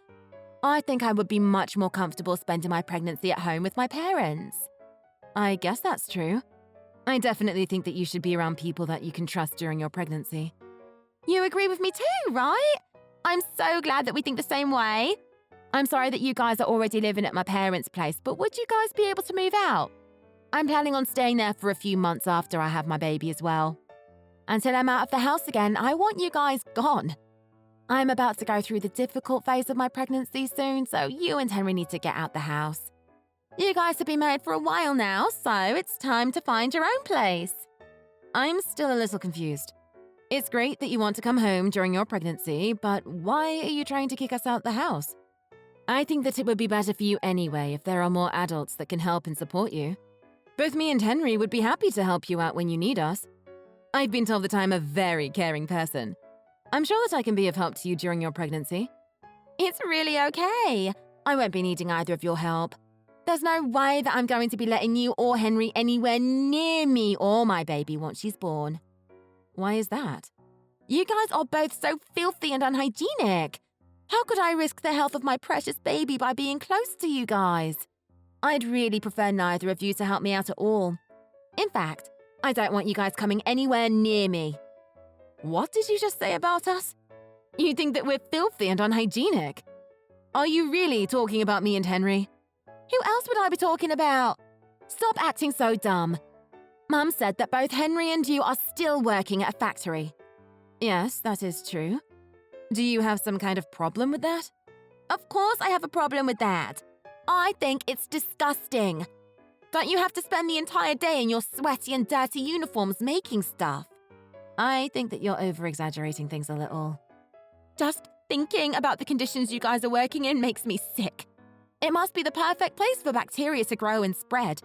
I think I would be much more comfortable spending my pregnancy at home with my parents. I guess that's true. I definitely think that you should be around people that you can trust during your pregnancy. You agree with me too, right? I'm so glad that we think the same way. I'm sorry that you guys are already living at my parents' place, but would you guys be able to move out? I'm planning on staying there for a few months after I have my baby as well. Until I'm out of the house again, I want you guys gone. I'm about to go through the difficult phase of my pregnancy soon, so you and Henry need to get out the house. You guys have been married for a while now, so it's time to find your own place. I'm still a little confused. It's great that you want to come home during your pregnancy, but why are you trying to kick us out the house? I think that it would be better for you anyway if there are more adults that can help and support you. Both me and Henry would be happy to help you out when you need us. I've been told that I'm a very caring person. I'm sure that I can be of help to you during your pregnancy. It's really okay. I won't be needing either of your help. There's no way that I'm going to be letting you or Henry anywhere near me or my baby once she's born. Why is that? You guys are both so filthy and unhygienic. How could I risk the health of my precious baby by being close to you guys? I'd really prefer neither of you to help me out at all. In fact, I don't want you guys coming anywhere near me. What did you just say about us? You think that we're filthy and unhygienic? Are you really talking about me and Henry? Who else would I be talking about? Stop acting so dumb. Mum said that both Henry and you are still working at a factory. Yes, that is true. Do you have some kind of problem with that? Of course I have a problem with that. I think it's disgusting. Don't you have to spend the entire day in your sweaty and dirty uniforms making stuff? I think that you're over-exaggerating things a little. Just thinking about the conditions you guys are working in makes me sick. It must be the perfect place for bacteria to grow and spread.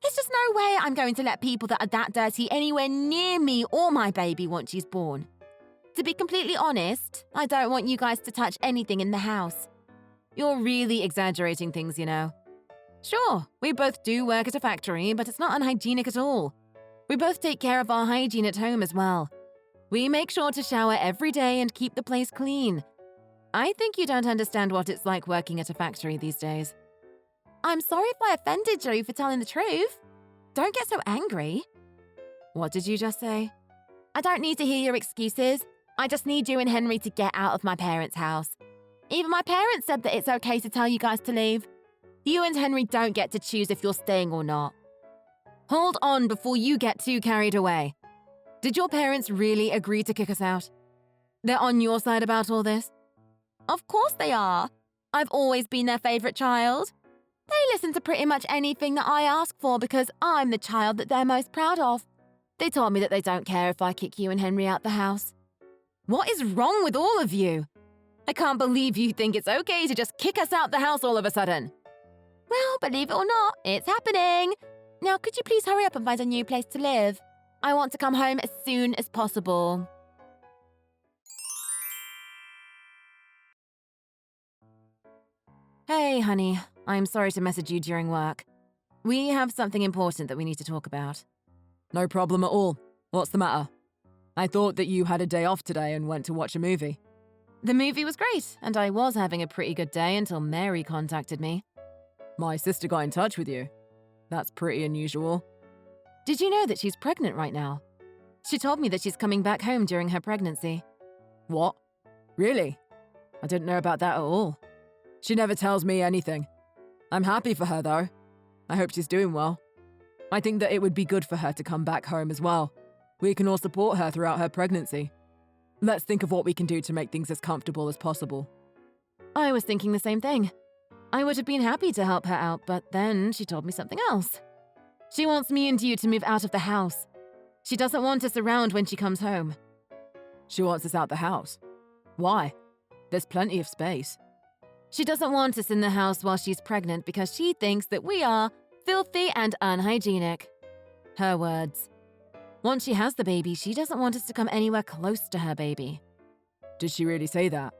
There's just no way I'm going to let people that are that dirty anywhere near me or my baby once she's born. To be completely honest, I don't want you guys to touch anything in the house. You're really exaggerating things, you know. Sure, we both do work at a factory, but it's not unhygienic at all. We both take care of our hygiene at home as well. We make sure to shower every day and keep the place clean. I think you don't understand what it's like working at a factory these days. I'm sorry if I offended you for telling the truth. Don't get so angry. What did you just say? I don't need to hear your excuses. I just need you and Henry to get out of my parents' house. Even my parents said that it's okay to tell you guys to leave. You and Henry don't get to choose if you're staying or not. Hold on before you get too carried away. Did your parents really agree to kick us out? They're on your side about all this? Of course they are. I've always been their favourite child. They listen to pretty much anything that I ask for because I'm the child that they're most proud of. They told me that they don't care if I kick you and Henry out the house. What is wrong with all of you? I can't believe you think it's okay to just kick us out the house all of a sudden. Well, believe it or not, it's happening. Now, could you please hurry up and find a new place to live? I want to come home as soon as possible. Hey, honey. I'm sorry to message you during work. We have something important that we need to talk about. No problem at all. What's the matter? I thought that you had a day off today and went to watch a movie. The movie was great, and I was having a pretty good day until Mary contacted me. My sister got in touch with you. That's pretty unusual. Did you know that she's pregnant right now? She told me that she's coming back home during her pregnancy. What? Really? I didn't know about that at all. She never tells me anything. I'm happy for her, though. I hope she's doing well. I think that it would be good for her to come back home as well. We can all support her throughout her pregnancy. Let's think of what we can do to make things as comfortable as possible. I was thinking the same thing. I would have been happy to help her out, but then she told me something else. She wants me and you to move out of the house. She doesn't want us around when she comes home. She wants us out the house. Why? There's plenty of space. She doesn't want us in the house while she's pregnant because she thinks that we are filthy and unhygienic. Her words. Once she has the baby, she doesn't want us to come anywhere close to her baby. Did she really say that?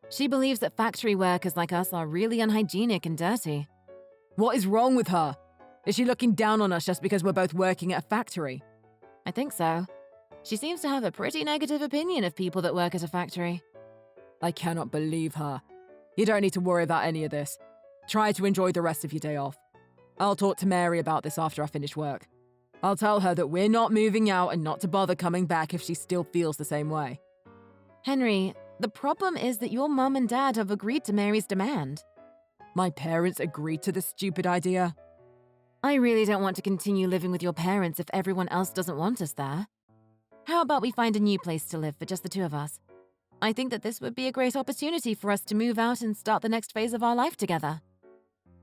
She believes that factory workers like us are really unhygienic and dirty. What is wrong with her? Is she looking down on us just because we're both working at a factory? I think so. She seems to have a pretty negative opinion of people that work at a factory. I cannot believe her. You don't need to worry about any of this. Try to enjoy the rest of your day off. I'll talk to Mary about this after I finish work. I'll tell her that we're not moving out and not to bother coming back if she still feels the same way. Henry, the problem is that your mum and dad have agreed to Mary's demand. My parents agreed to this stupid idea. I really don't want to continue living with your parents if everyone else doesn't want us there. How about we find a new place to live for just the two of us? I think that this would be a great opportunity for us to move out and start the next phase of our life together.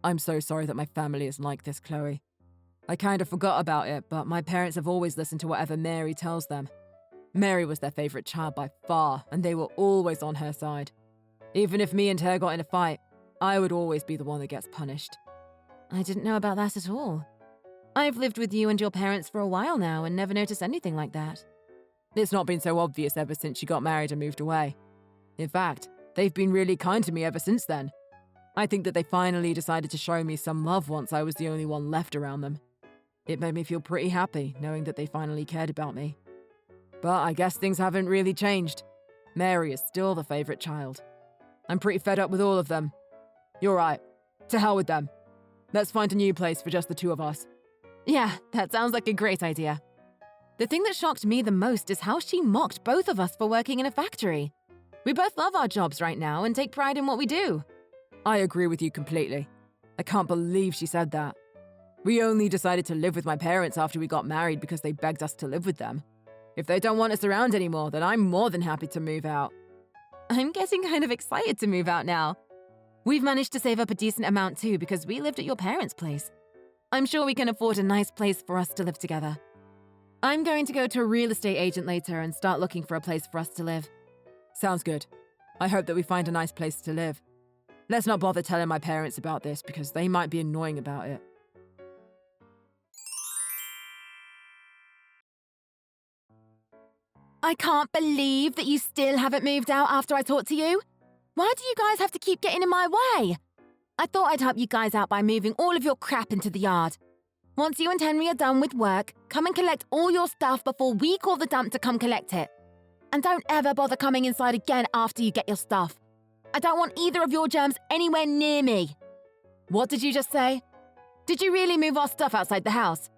I'm so sorry that my family is like this, Chloe. I kind of forgot about it, but my parents have always listened to whatever Mary tells them. Mary was their favorite child by far, and they were always on her side. Even if me and her got in a fight, I would always be the one that gets punished. I didn't know about that at all. I've lived with you and your parents for a while now and never noticed anything like that. It's not been so obvious ever since she got married and moved away. In fact, they've been really kind to me ever since then. I think that they finally decided to show me some love once I was the only one left around them. It made me feel pretty happy knowing that they finally cared about me. But I guess things haven't really changed. Mary is still the favorite child. I'm pretty fed up with all of them. You're right. To hell with them. Let's find a new place for just the two of us. Yeah, that sounds like a great idea. The thing that shocked me the most is how she mocked both of us for working in a factory. We both love our jobs right now and take pride in what we do. I agree with you completely. I can't believe she said that. We only decided to live with my parents after we got married because they begged us to live with them. If they don't want us around anymore, then I'm more than happy to move out. I'm getting kind of excited to move out now. We've managed to save up a decent amount too because we lived at your parents' place. I'm sure we can afford a nice place for us to live together. I'm going to go to a real estate agent later and start looking for a place for us to live. Sounds good. I hope that we find a nice place to live. Let's not bother telling my parents about this because they might be annoying about it. I can't believe that you still haven't moved out after I talked to you. Why do you guys have to keep getting in my way? I thought I'd help you guys out by moving all of your crap into the yard. Once you and Henry are done with work, come and collect all your stuff before we call the dump to come collect it. And don't ever bother coming inside again after you get your stuff. I don't want either of your germs anywhere near me. What did you just say? Did you really move our stuff outside the house?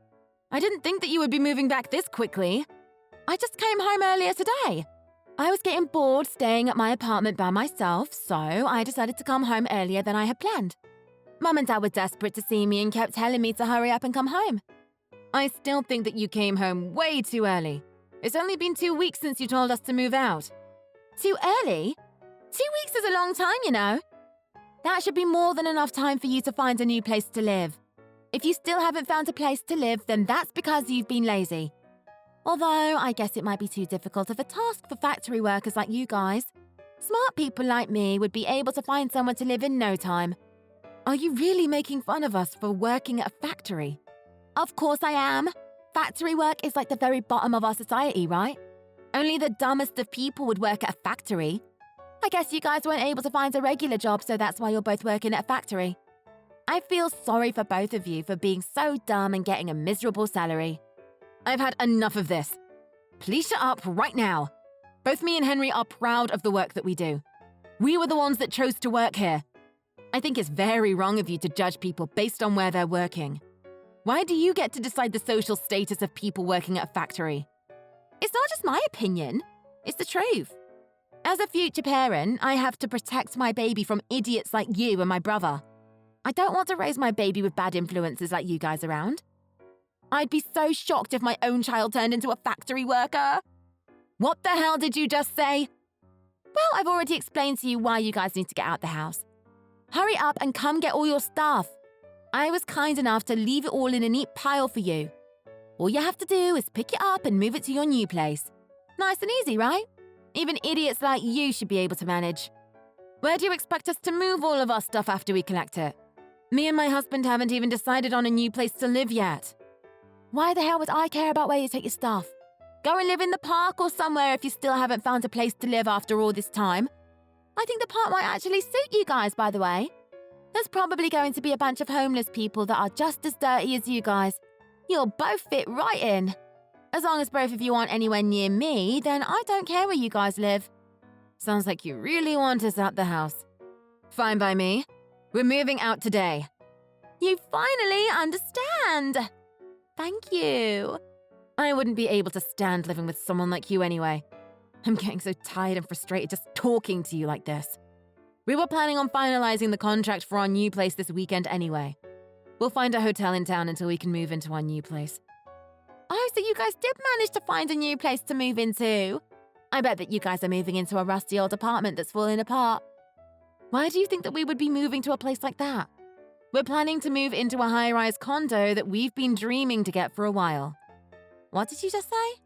I didn't think that you would be moving back this quickly. I just came home earlier today. I was getting bored staying at my apartment by myself, so I decided to come home earlier than I had planned. Mum and Dad were desperate to see me and kept telling me to hurry up and come home. I still think that you came home way too early. It's only been 2 weeks since you told us to move out. Too early? 2 weeks is a long time, you know. That should be more than enough time for you to find a new place to live. If you still haven't found a place to live, then that's because you've been lazy. Although, I guess it might be too difficult of a task for factory workers like you guys. Smart people like me would be able to find somewhere to live in no time. Are you really making fun of us for working at a factory? Of course I am. Factory work is like the very bottom of our society, right? Only the dumbest of people would work at a factory. I guess you guys weren't able to find a regular job, so that's why you're both working at a factory. I feel sorry for both of you for being so dumb and getting a miserable salary. I've had enough of this. Please shut up right now. Both me and Henry are proud of the work that we do. We were the ones that chose to work here. I think it's very wrong of you to judge people based on where they're working. Why do you get to decide the social status of people working at a factory? It's not just my opinion. It's the truth. As a future parent, I have to protect my baby from idiots like you and my brother. I don't want to raise my baby with bad influences like you guys around. I'd be so shocked if my own child turned into a factory worker. What the hell did you just say? Well, I've already explained to you why you guys need to get out the house. Hurry up and come get all your stuff. I was kind enough to leave it all in a neat pile for you. All you have to do is pick it up and move it to your new place. Nice and easy, right? Even idiots like you should be able to manage. Where do you expect us to move all of our stuff after we collect it? Me and my husband haven't even decided on a new place to live yet. Why the hell would I care about where you take your stuff? Go and live in the park or somewhere if you still haven't found a place to live after all this time. I think the park might actually suit you guys, by the way. There's probably going to be a bunch of homeless people that are just as dirty as you guys. You'll both fit right in. As long as both of you aren't anywhere near me, then I don't care where you guys live. Sounds like you really want us out the house. Fine by me. We're moving out today. You finally understand. Thank you. I wouldn't be able to stand living with someone like you anyway. I'm getting so tired and frustrated just talking to you like this. We were planning on finalizing the contract for our new place this weekend anyway. We'll find a hotel in town until we can move into our new place. Oh, so you guys did manage to find a new place to move into? I bet that you guys are moving into a rusty old apartment that's falling apart. Why do you think that we would be moving to a place like that? We're planning to move into a high-rise condo that we've been dreaming to get for a while. What did you just say?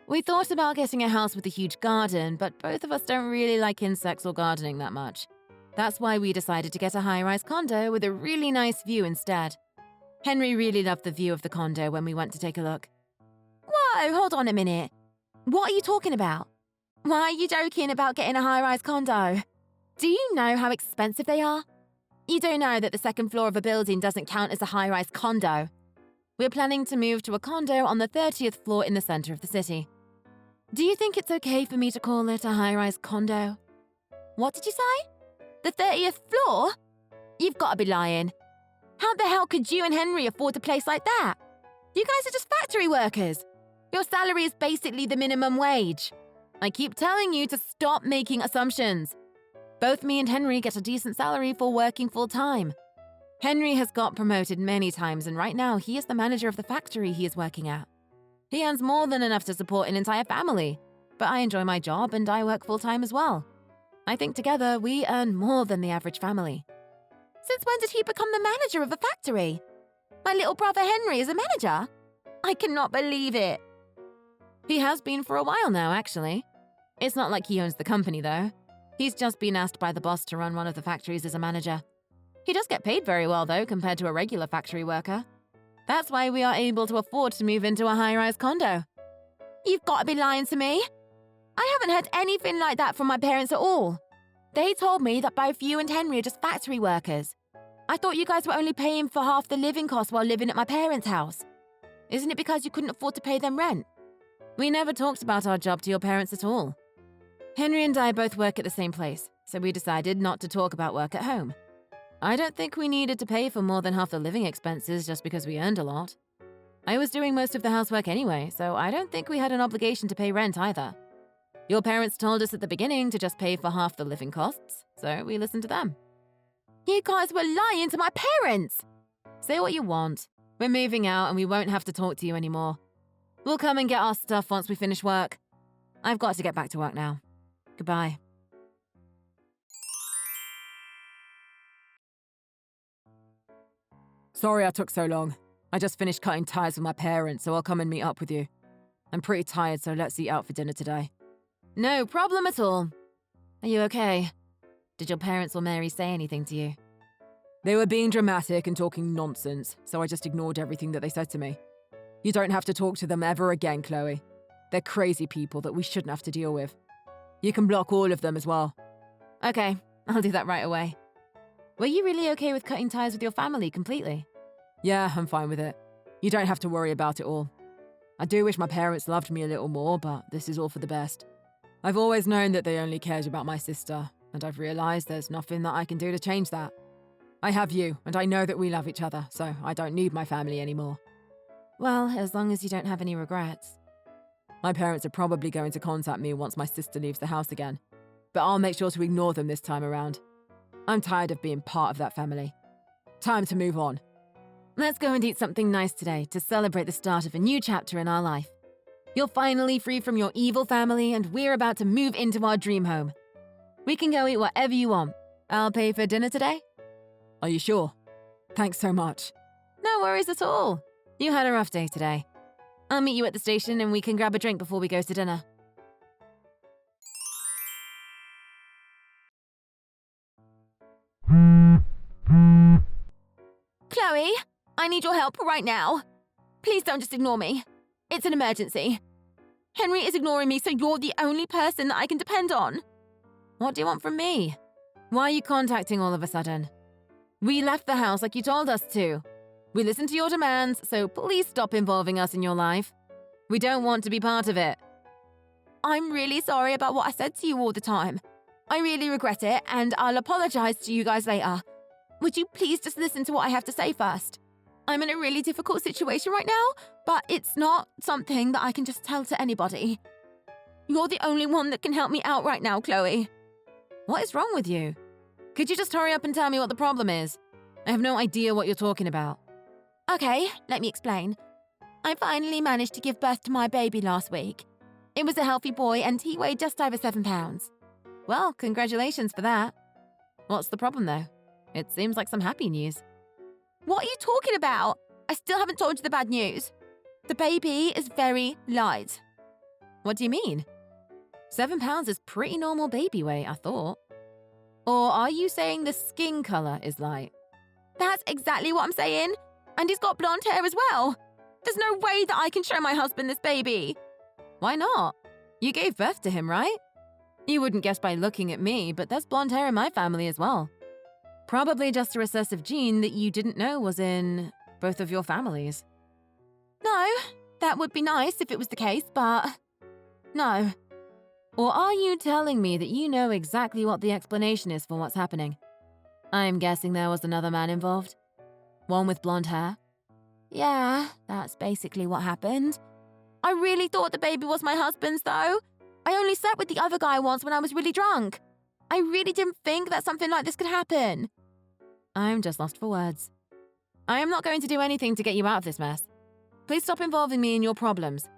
We thought about getting a house with a huge garden, but both of us don't really like insects or gardening that much. That's why we decided to get a high-rise condo with a really nice view instead. Henry really loved the view of the condo when we went to take a look. Whoa, hold on a minute. What are you talking about? Why are you joking about getting a high-rise condo? Do you know how expensive they are? You do know that the second floor of a building doesn't count as a high-rise condo. We're planning to move to a condo on the 30th floor in the center of the city. Do you think it's okay for me to call it a high-rise condo? What did you say? The 30th floor? You've got to be lying. How the hell could you and Henry afford a place like that? You guys are just factory workers. Your salary is basically the minimum wage. I keep telling you to stop making assumptions. Both me and Henry get a decent salary for working full-time. Henry has got promoted many times, and right now he is the manager of the factory he is working at. He earns more than enough to support an entire family, but I enjoy my job and I work full-time as well. I think together we earn more than the average family. Since when did he become the manager of a factory? My little brother Henry is a manager? I cannot believe it. He has been for a while now, actually. It's not like he owns the company, though. He's just been asked by the boss to run one of the factories as a manager. He does get paid very well, though, compared to a regular factory worker. That's why we are able to afford to move into a high-rise condo. You've got to be lying to me. I haven't heard anything like that from my parents at all. They told me that both you and Henry are just factory workers. I thought you guys were only paying for half the living costs while living at my parents' house. Isn't it because you couldn't afford to pay them rent? We never talked about our job to your parents at all. Henry and I both work at the same place, so we decided not to talk about work at home. I don't think we needed to pay for more than half the living expenses just because we earned a lot. I was doing most of the housework anyway, so I don't think we had an obligation to pay rent either. Your parents told us at the beginning to just pay for half the living costs, so we listened to them. You guys were lying to my parents! Say what you want. We're moving out and we won't have to talk to you anymore. We'll come and get our stuff once we finish work. I've got to get back to work now. Goodbye. Sorry I took so long. I just finished cutting ties with my parents, so I'll come and meet up with you. I'm pretty tired, so let's eat out for dinner today. No problem at all. Are you okay? Did your parents or Mary say anything to you? They were being dramatic and talking nonsense, so I just ignored everything that they said to me. You don't have to talk to them ever again, Chloe. They're crazy people that we shouldn't have to deal with. You can block all of them as well. Okay, I'll do that right away. Were you really okay with cutting ties with your family completely? Yeah, I'm fine with it. You don't have to worry about it all. I do wish my parents loved me a little more, but this is all for the best. I've always known that they only cared about my sister, and I've realised there's nothing that I can do to change that. I have you, and I know that we love each other, so I don't need my family anymore. Well, as long as you don't have any regrets. My parents are probably going to contact me once my sister leaves the house again, but I'll make sure to ignore them this time around. I'm tired of being part of that family. Time to move on. Let's go and eat something nice today to celebrate the start of a new chapter in our life. You're finally free from your evil family, and we're about to move into our dream home. We can go eat whatever you want. I'll pay for dinner today. Are you sure? Thanks so much. No worries at all. You had a rough day today. I'll meet you at the station and we can grab a drink before we go to dinner. Chloe, I need your help right now. Please don't just ignore me. It's an emergency. Henry is ignoring me, so you're the only person that I can depend on. What do you want from me? Why are you contacting all of a sudden? We left the house like you told us to. We listened to your demands, so please stop involving us in your life. We don't want to be part of it. I'm really sorry about what I said to you all the time. I really regret it, and I'll apologize to you guys later. Would you please just listen to what I have to say first? I'm in a really difficult situation right now, but it's not something that I can just tell to anybody. You're the only one that can help me out right now, Chloe. What is wrong with you? Could you just hurry up and tell me what the problem is? I have no idea what you're talking about. Okay, let me explain. I finally managed to give birth to my baby last week. It was a healthy boy and he weighed just over 7 pounds. Well, congratulations for that. What's the problem though? It seems like some happy news. What are you talking about? I still haven't told you the bad news. The baby is very light. What do you mean? 7 pounds is pretty normal baby weight, I thought. Or are you saying the skin colour is light? That's exactly what I'm saying. And he's got blonde hair as well. There's no way that I can show my husband this baby. Why not? You gave birth to him, right? You wouldn't guess by looking at me, but there's blonde hair in my family as well. Probably just a recessive gene that you didn't know was in both of your families. No, that would be nice if it was the case, but no. Or are you telling me that you know exactly what the explanation is for what's happening? I'm guessing there was another man involved. One with blonde hair? Yeah, that's basically what happened. I really thought the baby was my husband's, though. I only slept with the other guy once when I was really drunk. I really didn't think that something like this could happen. I'm just lost for words. I am not going to do anything to get you out of this mess. Please stop involving me in your problems.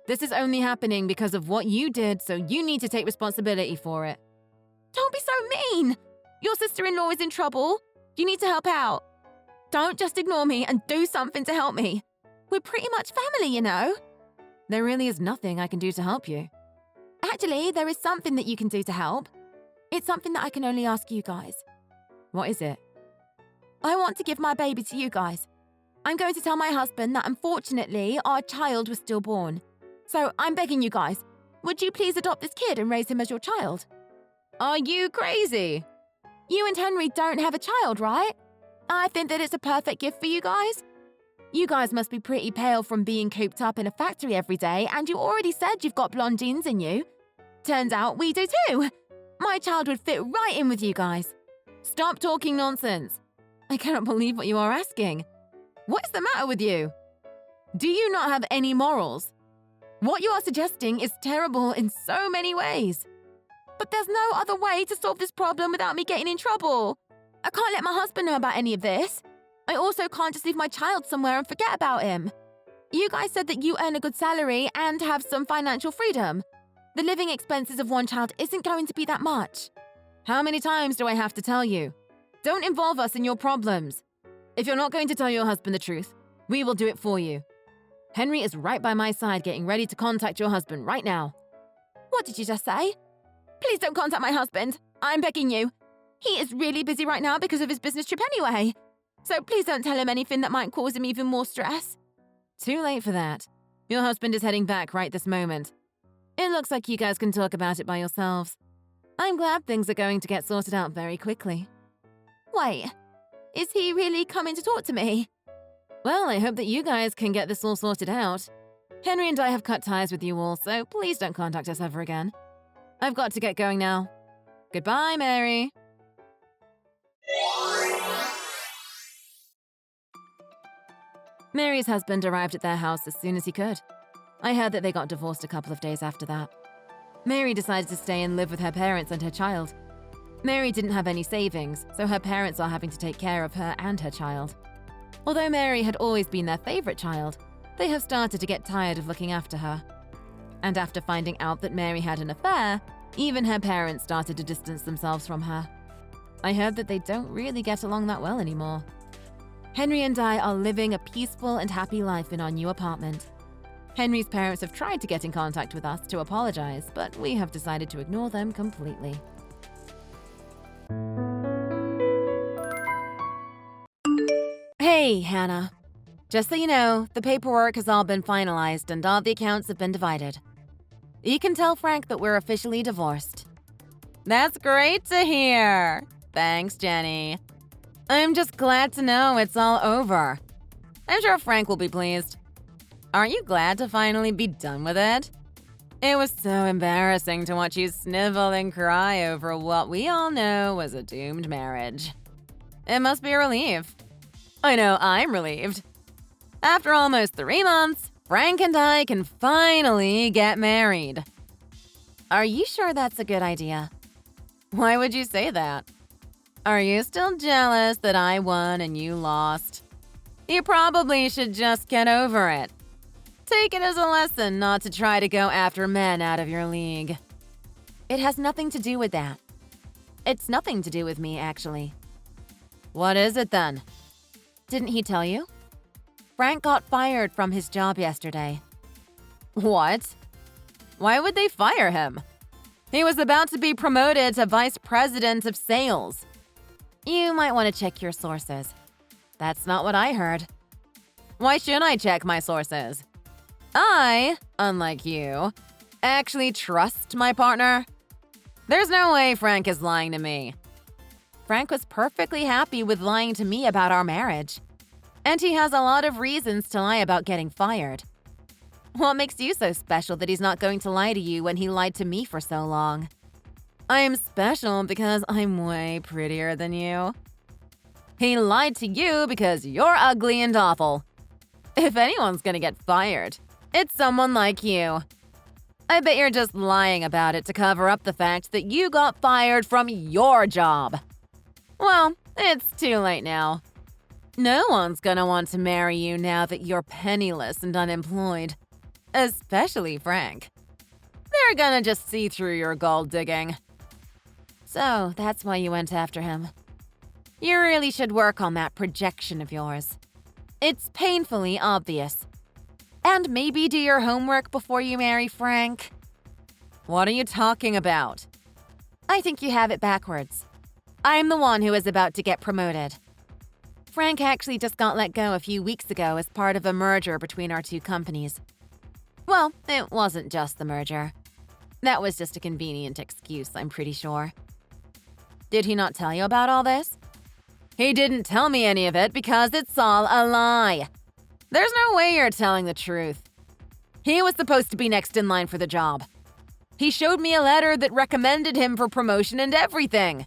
This is only happening because of what you did, so you need to take responsibility for it. Don't be so mean! Your sister-in-law is in trouble. You need to help out. Don't just ignore me and do something to help me. We're pretty much family, you know. There really is nothing I can do to help you. Actually, there is something that you can do to help. It's something that I can only ask you guys. What is it? I want to give my baby to you guys. I'm going to tell my husband that unfortunately our child was stillborn. So I'm begging you guys, would you please adopt this kid and raise him as your child? Are you crazy? You and Henry don't have a child, right? I think that it's a perfect gift for you guys. You guys must be pretty pale from being cooped up in a factory every day, and you already said you've got blonde genes in you. Turns out we do too. My child would fit right in with you guys. Stop talking nonsense. I cannot believe what you are asking. What is the matter with you? Do you not have any morals? What you are suggesting is terrible in so many ways. But there's no other way to solve this problem without me getting in trouble. I can't let my husband know about any of this. I also can't just leave my child somewhere and forget about him. You guys said that you earn a good salary and have some financial freedom. The living expenses of one child isn't going to be that much. How many times do I have to tell you? Don't involve us in your problems. If you're not going to tell your husband the truth, we will do it for you. Henry is right by my side getting ready to contact your husband right now. What did you just say? Please don't contact my husband. I'm begging you. He is really busy right now because of his business trip anyway. So please don't tell him anything that might cause him even more stress. Too late for that. Your husband is heading back right this moment. It looks like you guys can talk about it by yourselves. I'm glad things are going to get sorted out very quickly. Wait, is he really coming to talk to me? Well, I hope that you guys can get this all sorted out. Henry and I have cut ties with you all, so please don't contact us ever again. I've got to get going now. Goodbye, Mary. Mary's husband arrived at their house as soon as he could. I heard that they got divorced a couple of days after that. Mary decided to stay and live with her parents and her child. Mary didn't have any savings, so her parents are having to take care of her and her child. Although Mary had always been their favorite child, they have started to get tired of looking after her. And after finding out that Mary had an affair, even her parents started to distance themselves from her. I heard that they don't really get along that well anymore. Henry and I are living a peaceful and happy life in our new apartment. Henry's parents have tried to get in contact with us to apologize, but we have decided to ignore them completely. Hey, Hannah. Just so you know, the paperwork has all been finalized and all the accounts have been divided. You can tell Frank that we're officially divorced. That's great to hear. Thanks, Jenny. I'm just glad to know it's all over. I'm sure Frank will be pleased. Aren't you glad to finally be done with it? It was so embarrassing to watch you snivel and cry over what we all know was a doomed marriage. It must be a relief. I know I'm relieved. After almost 3 months, Frank and I can finally get married. Are you sure that's a good idea? Why would you say that? Are you still jealous that I won and you lost? You probably should just get over it. Take it as a lesson not to try to go after men out of your league. It has nothing to do with that. It's nothing to do with me, actually. What is it then? Didn't he tell you? Frank got fired from his job yesterday. What? Why would they fire him? He was about to be promoted to vice president of sales. You might want to check your sources. That's not what I heard. Why should I check my sources? I, unlike you, actually trust my partner. There's no way Frank is lying to me. Frank was perfectly happy with lying to me about our marriage. And he has a lot of reasons to lie about getting fired. What makes you so special that he's not going to lie to you when he lied to me for so long? I'm special because I'm way prettier than you. He lied to you because you're ugly and awful. If anyone's gonna get fired, it's someone like you. I bet you're just lying about it to cover up the fact that you got fired from your job. Well, it's too late now. No one's gonna want to marry you now that you're penniless and unemployed. Especially Frank. They're gonna just see through your gold digging. So, that's why you went after him. You really should work on that projection of yours. It's painfully obvious. And maybe do your homework before you marry Frank. What are you talking about? I think you have it backwards. I'm the one who is about to get promoted. Frank actually just got let go a few weeks ago as part of a merger between our two companies. Well, it wasn't just the merger. That was just a convenient excuse, I'm pretty sure. Did he not tell you about all this? He didn't tell me any of it because it's all a lie. There's no way you're telling the truth. He was supposed to be next in line for the job. He showed me a letter that recommended him for promotion and everything.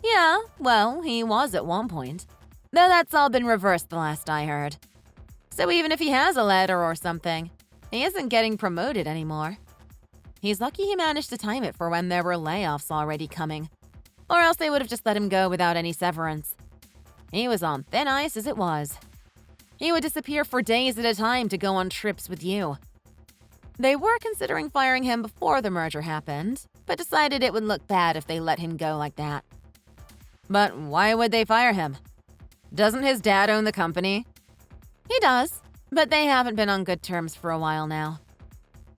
Yeah, well, he was at one point. Though that's all been reversed the last I heard. So even if he has a letter or something, he isn't getting promoted anymore. He's lucky he managed to time it for when there were layoffs already coming. Or else they would have just let him go without any severance. He was on thin ice as it was. He would disappear for days at a time to go on trips with you. They were considering firing him before the merger happened, but decided it would look bad if they let him go like that. But why would they fire him? Doesn't his dad own the company? He does, but they haven't been on good terms for a while now.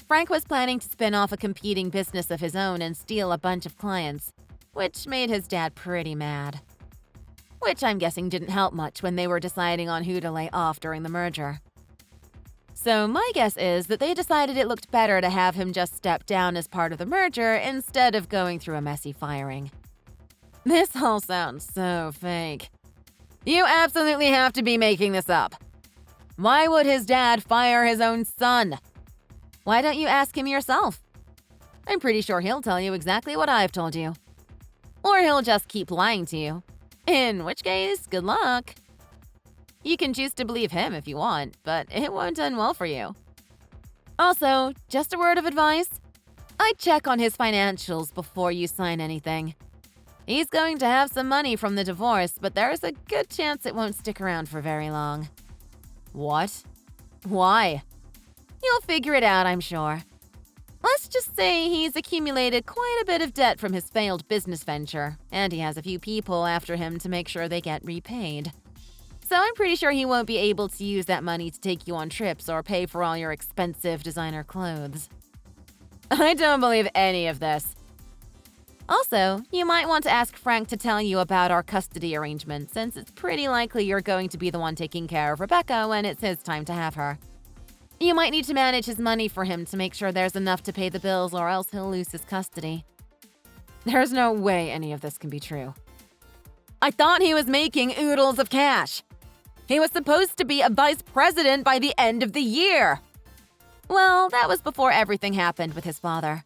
Frank was planning to spin off a competing business of his own and steal a bunch of clients, which made his dad pretty mad. Which I'm guessing didn't help much when they were deciding on who to lay off during the merger. So my guess is that they decided it looked better to have him just step down as part of the merger instead of going through a messy firing. This all sounds so fake. You absolutely have to be making this up. Why would his dad fire his own son? Why don't you ask him yourself? I'm pretty sure he'll tell you exactly what I've told you. Or he'll just keep lying to you. In which case, good luck. You can choose to believe him if you want, but it won't end well for you. Also, just a word of advice. I'd check on his financials before you sign anything. He's going to have some money from the divorce, but there's a good chance it won't stick around for very long. What? Why? You'll figure it out, I'm sure. Let's just say he's accumulated quite a bit of debt from his failed business venture, and he has a few people after him to make sure they get repaid. So I'm pretty sure he won't be able to use that money to take you on trips or pay for all your expensive designer clothes. I don't believe any of this. Also, you might want to ask Frank to tell you about our custody arrangement, since it's pretty likely you're going to be the one taking care of Rebecca when it's his time to have her. You might need to manage his money for him to make sure there's enough to pay the bills, or else he'll lose his custody. There's no way any of this can be true. I thought he was making oodles of cash. He was supposed to be a vice president by the end of the year. Well, that was before everything happened with his father.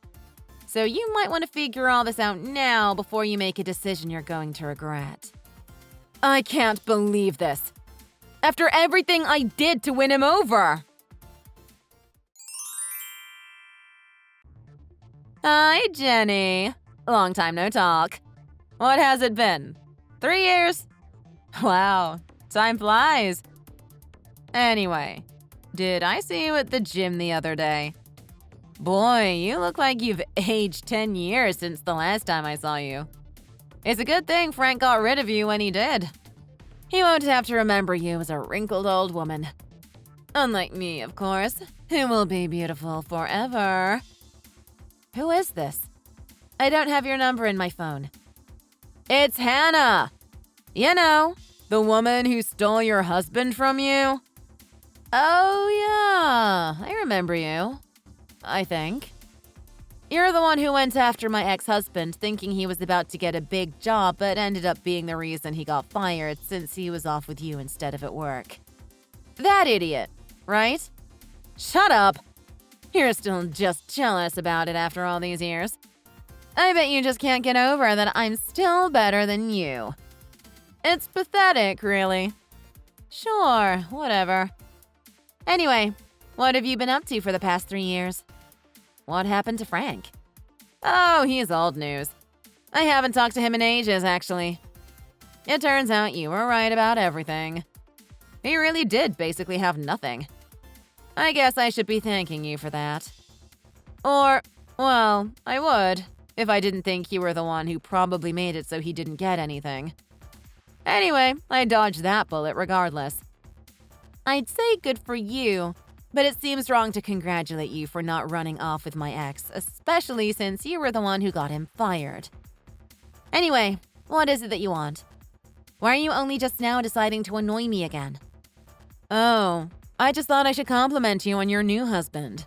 So you might want to figure all this out now before you make a decision you're going to regret. I can't believe this. After everything I did to win him over. Hi, Jenny. Long time no talk. What has it been? 3 years? Wow, time flies. Anyway, did I see you at the gym the other day? Boy, you look like you've aged 10 years since the last time I saw you. It's a good thing Frank got rid of you when he did. He won't have to remember you as a wrinkled old woman. Unlike me, of course, who will be beautiful forever. Who is this? I don't have your number in my phone. It's Hannah! You know, the woman who stole your husband from you? Oh yeah, I remember you. I think. You're the one who went after my ex-husband thinking he was about to get a big job, but ended up being the reason he got fired since he was off with you instead of at work. That idiot, right? Shut up! You're still just jealous about it after all these years. I bet you just can't get over that I'm still better than you. It's pathetic, really. Sure, whatever. Anyway, what have you been up to for the past 3 years? What happened to Frank? Oh, he's old news. I haven't talked to him in ages, actually. It turns out you were right about everything. He really did basically have nothing. I guess I should be thanking you for that. Or, well, I would, if I didn't think you were the one who probably made it so he didn't get anything. Anyway, I dodged that bullet regardless. I'd say good for you, but it seems wrong to congratulate you for not running off with my ex, especially since you were the one who got him fired. Anyway, what is it that you want? Why are you only just now deciding to annoy me again? Oh, I just thought I should compliment you on your new husband.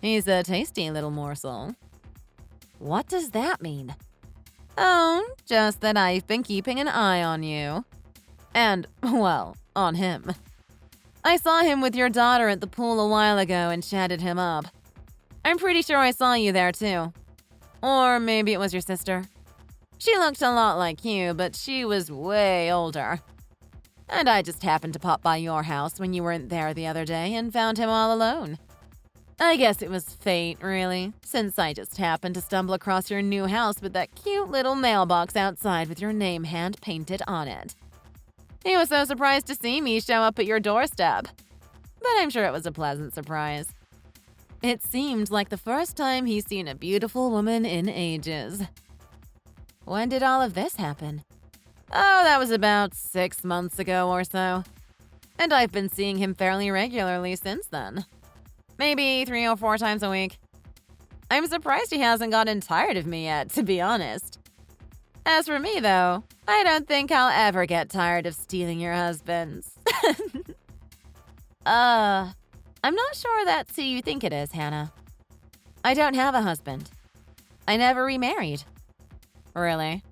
He's a tasty little morsel. What does that mean? Oh, just that I've been keeping an eye on you. And, well, on him. I saw him with your daughter at the pool a while ago and chatted him up. I'm pretty sure I saw you there too. Or maybe it was your sister. She looked a lot like you, but she was way older. And I just happened to pop by your house when you weren't there the other day and found him all alone. I guess it was fate, really, since I just happened to stumble across your new house with that cute little mailbox outside with your name hand-painted on it. He was so surprised to see me show up at your doorstep. But I'm sure it was a pleasant surprise. It seemed like the first time he's seen a beautiful woman in ages. When did all of this happen? Oh, that was about 6 months ago or so. And I've been seeing him fairly regularly since then. Maybe 3 or 4 times a week. I'm surprised he hasn't gotten tired of me yet, to be honest. As for me, though, I don't think I'll ever get tired of stealing your husbands. I I'm not sure that's who you think it is, Hannah. I don't have a husband. I never remarried. Really?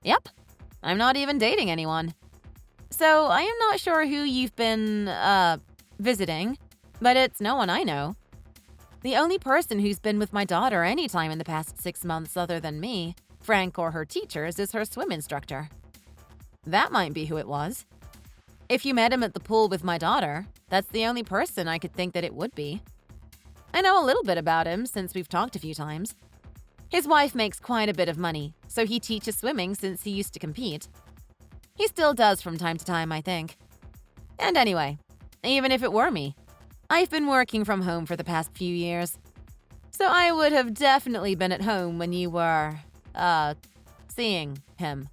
Yep. I'm not even dating anyone. So I am not sure who you've been, visiting, but it's no one I know. The only person who's been with my daughter any time in the past 6 months other than me, Frank or her teachers, is her swim instructor. That might be who it was. If you met him at the pool with my daughter, that's the only person I could think that it would be. I know a little bit about him since we've talked a few times. His wife makes quite a bit of money, so he teaches swimming since he used to compete. He still does from time to time, I think. And anyway, even if it were me, I've been working from home for the past few years. So I would have definitely been at home when you were, seeing him.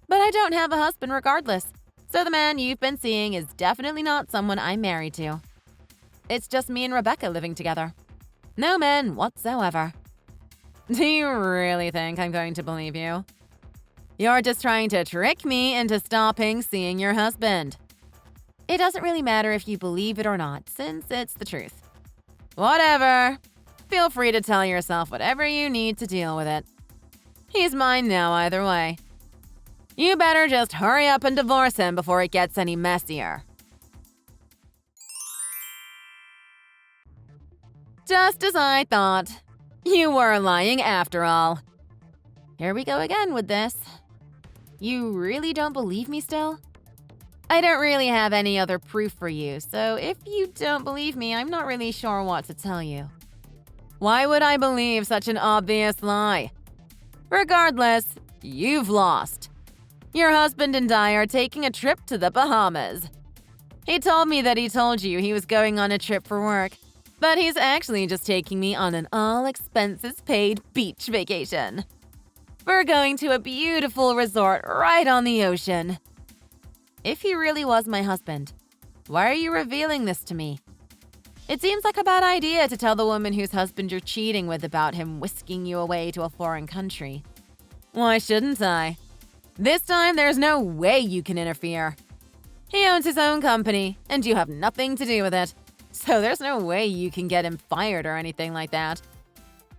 But I don't have a husband regardless, so the man you've been seeing is definitely not someone I'm married to. It's just me and Rebecca living together. No men whatsoever. Do you really think I'm going to believe you? You're just trying to trick me into stopping seeing your husband. It doesn't really matter if you believe it or not, since it's the truth. Whatever. Feel free to tell yourself whatever you need to deal with it. He's mine now either way. You better just hurry up and divorce him before it gets any messier. Just as I thought. You were lying after all. Here we go again with this. You really don't believe me still? I don't really have any other proof for you, so if you don't believe me, I'm not really sure what to tell you. Why would I believe such an obvious lie? Regardless, you've lost. Your husband and I are taking a trip to the Bahamas. He told me that he told you he was going on a trip for work, but he's actually just taking me on an all-expenses-paid beach vacation. We're going to a beautiful resort right on the ocean. If he really was my husband, why are you revealing this to me? It seems like a bad idea to tell the woman whose husband you're cheating with about him whisking you away to a foreign country. Why shouldn't I? This time, there's no way you can interfere. He owns his own company, and you have nothing to do with it. So there's no way you can get him fired or anything like that.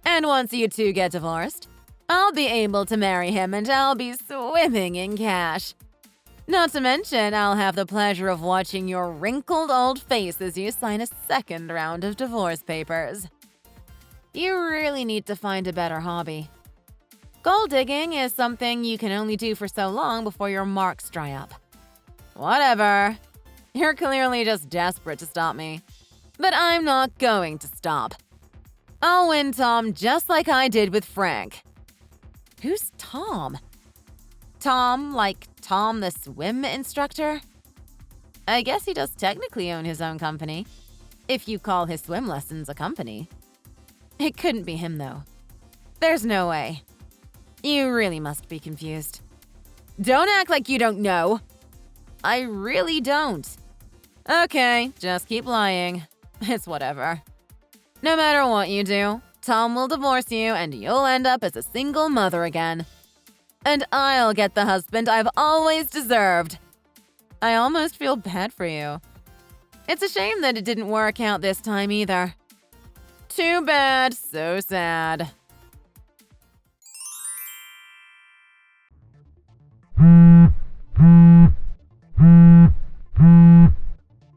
And once you two get divorced, I'll be able to marry him and I'll be swimming in cash. Not to mention, I'll have the pleasure of watching your wrinkled old face as you sign a second round of divorce papers. You really need to find a better hobby. Gold digging is something you can only do for so long before your marks dry up. Whatever. You're clearly just desperate to stop me. But I'm not going to stop. I'll win Tom just like I did with Frank. Who's Tom? Tom, like Tom the swim instructor? I guess he does technically own his own company, if you call his swim lessons a company. It couldn't be him, though. There's no way. You really must be confused. Don't act like you don't know. I really don't. Okay, just keep lying. It's whatever. No matter what you do, Tom will divorce you and you'll end up as a single mother again. And I'll get the husband I've always deserved. I almost feel bad for you. It's a shame that it didn't work out this time either. Too bad, so sad.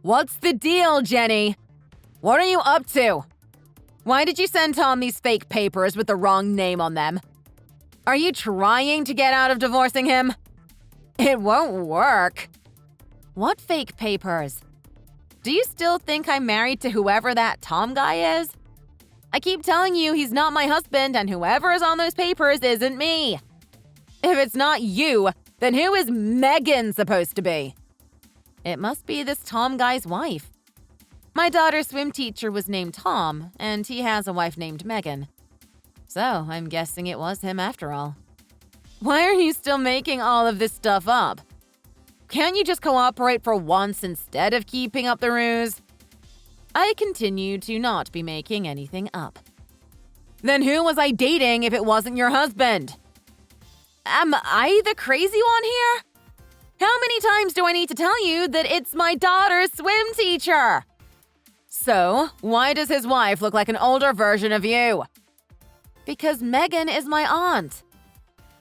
What's the deal, Jenny? What are you up to? Why did you send Tom these fake papers with the wrong name on them? Are you trying to get out of divorcing him? It won't work. What fake papers? Do you still think I'm married to whoever that Tom guy is? I keep telling you he's not my husband and whoever is on those papers isn't me. If it's not you, then who is Megan supposed to be? It must be this Tom guy's wife. My daughter's swim teacher was named Tom, and he has a wife named Megan. So I'm guessing it was him after all. Why are you still making all of this stuff up? Can't you just cooperate for once instead of keeping up the ruse? I continue to not be making anything up. Then who was I dating if it wasn't your husband? Am I the crazy one here? How many times do I need to tell you that it's my daughter's swim teacher? So, why does his wife look like an older version of you? Because Megan is my aunt.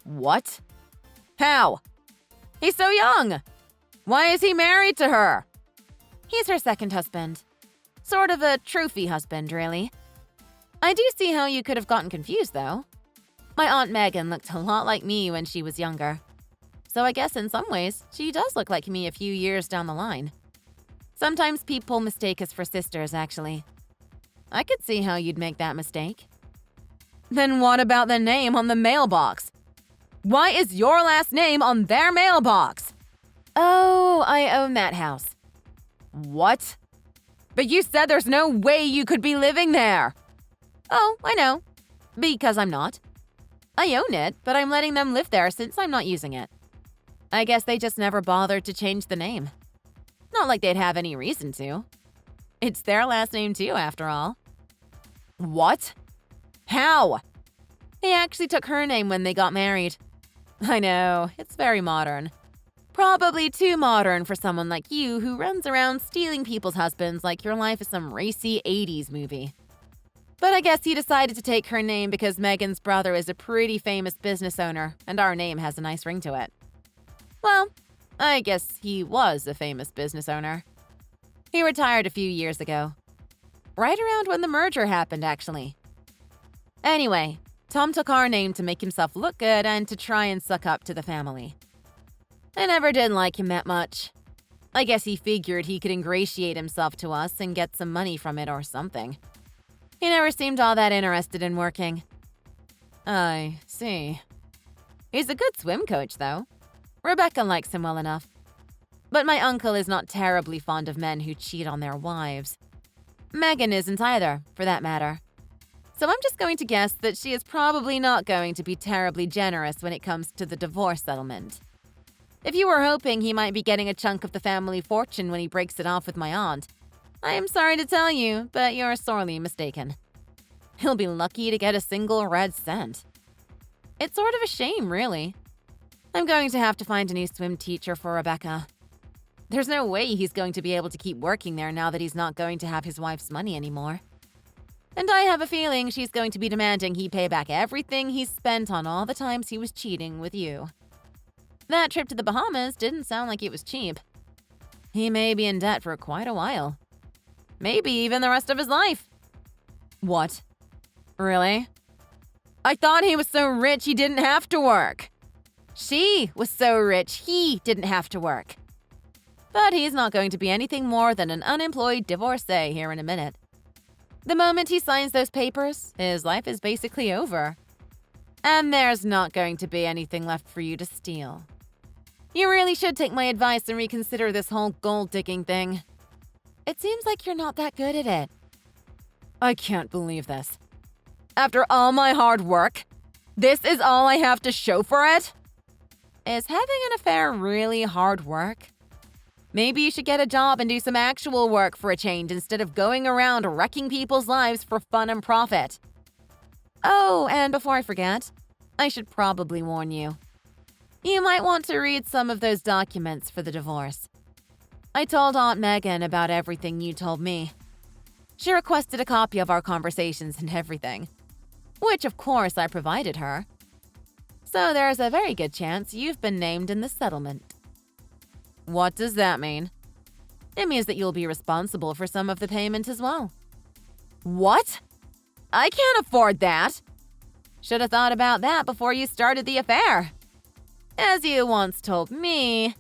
What? How? He's so young. Why is he married to her? He's her second husband. Sort of a trophy husband, really. I do see how you could have gotten confused, though. My Aunt Megan looked a lot like me when she was younger. So I guess in some ways, she does look like me a few years down the line. Sometimes people mistake us for sisters, actually. I could see how you'd make that mistake. Then what about the name on the mailbox? Why is your last name on their mailbox? Oh, I own that house. What? But you said there's no way you could be living there. Oh, I know. Because I'm not. I own it, but I'm letting them live there since I'm not using it. I guess they just never bothered to change the name. Not like they'd have any reason to. It's their last name too, after all. What? How? He actually took her name when they got married. I know, it's very modern. Probably too modern for someone like you who runs around stealing people's husbands like your life is some racy 80s movie. But I guess he decided to take her name because Megan's brother is a pretty famous business owner and our name has a nice ring to it. Well, I guess he was a famous business owner. He retired a few years ago. Right around when the merger happened, actually. Anyway, Tom took our name to make himself look good and to try and suck up to the family. I never did like him that much. I guess he figured he could ingratiate himself to us and get some money from it or something. He never seemed all that interested in working. I see. He's a good swim coach, though. Rebecca likes him well enough. But my uncle is not terribly fond of men who cheat on their wives. Megan isn't either, for that matter. So I'm just going to guess that she is probably not going to be terribly generous when it comes to the divorce settlement. If you were hoping he might be getting a chunk of the family fortune when he breaks it off with my aunt, I am sorry to tell you, but you're sorely mistaken. He'll be lucky to get a single red cent. It's sort of a shame, really. I'm going to have to find a new swim teacher for Rebecca. There's no way he's going to be able to keep working there now that he's not going to have his wife's money anymore. And I have a feeling she's going to be demanding he pay back everything he's spent on all the times he was cheating with you. That trip to the Bahamas didn't sound like it was cheap. He may be in debt for quite a while. Maybe even the rest of his life. What? Really? I thought he was so rich he didn't have to work. She was so rich he didn't have to work. But he's not going to be anything more than an unemployed divorcee here in a minute. The moment he signs those papers, his life is basically over. And there's not going to be anything left for you to steal. You really should take my advice and reconsider this whole gold-digging thing. It seems like you're not that good at it. I can't believe this. After all my hard work, this is all I have to show for it? Is having an affair really hard work? Maybe you should get a job and do some actual work for a change instead of going around wrecking people's lives for fun and profit. Oh, and before I forget, I should probably warn you. You might want to read some of those documents for the divorce. I told Aunt Megan about everything you told me. She requested a copy of our conversations and everything, which of course I provided her. So there's a very good chance you've been named in the settlement. What does that mean? It means that you'll be responsible for some of the payment as well. What? I can't afford that. Should have thought about that before you started the affair. As you once told me.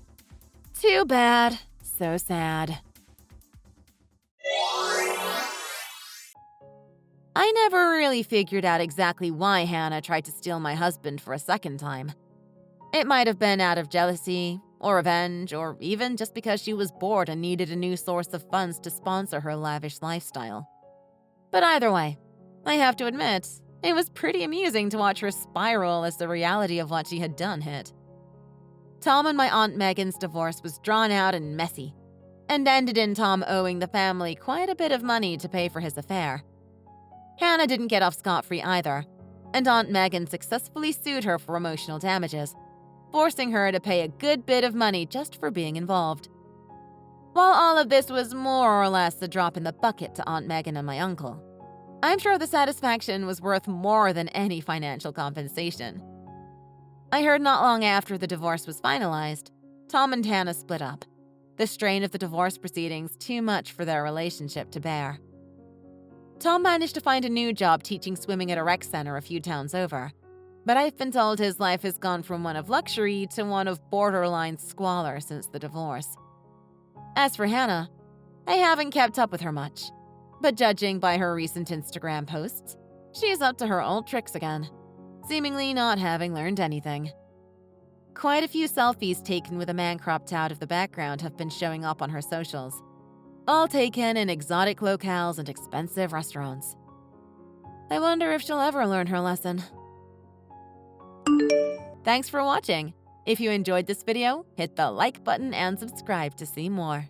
Too bad. So sad. I never really figured out exactly why Hannah tried to steal my husband for a second time. It might have been out of jealousy, or revenge, or even just because she was bored and needed a new source of funds to sponsor her lavish lifestyle. But either way, I have to admit, it was pretty amusing to watch her spiral as the reality of what she had done hit. Tom and my Aunt Megan's divorce was drawn out and messy, and ended in Tom owing the family quite a bit of money to pay for his affair. Hannah didn't get off scot-free either, and Aunt Megan successfully sued her for emotional damages, forcing her to pay a good bit of money just for being involved. While all of this was more or less a drop in the bucket to Aunt Megan and my uncle, I'm sure the satisfaction was worth more than any financial compensation. I heard not long after the divorce was finalized, Tom and Hannah split up. The strain of the divorce proceedings too much for their relationship to bear. Tom managed to find a new job teaching swimming at a rec center a few towns over, but I've been told his life has gone from one of luxury to one of borderline squalor since the divorce. As for Hannah, I haven't kept up with her much, but judging by her recent Instagram posts, she's up to her old tricks again, seemingly not having learned anything. Quite a few selfies taken with a man cropped out of the background have been showing up on her socials, all taken in exotic locales and expensive restaurants. I wonder if she'll ever learn her lesson. Thanks for watching. If you enjoyed this video, hit the like button and subscribe to see more.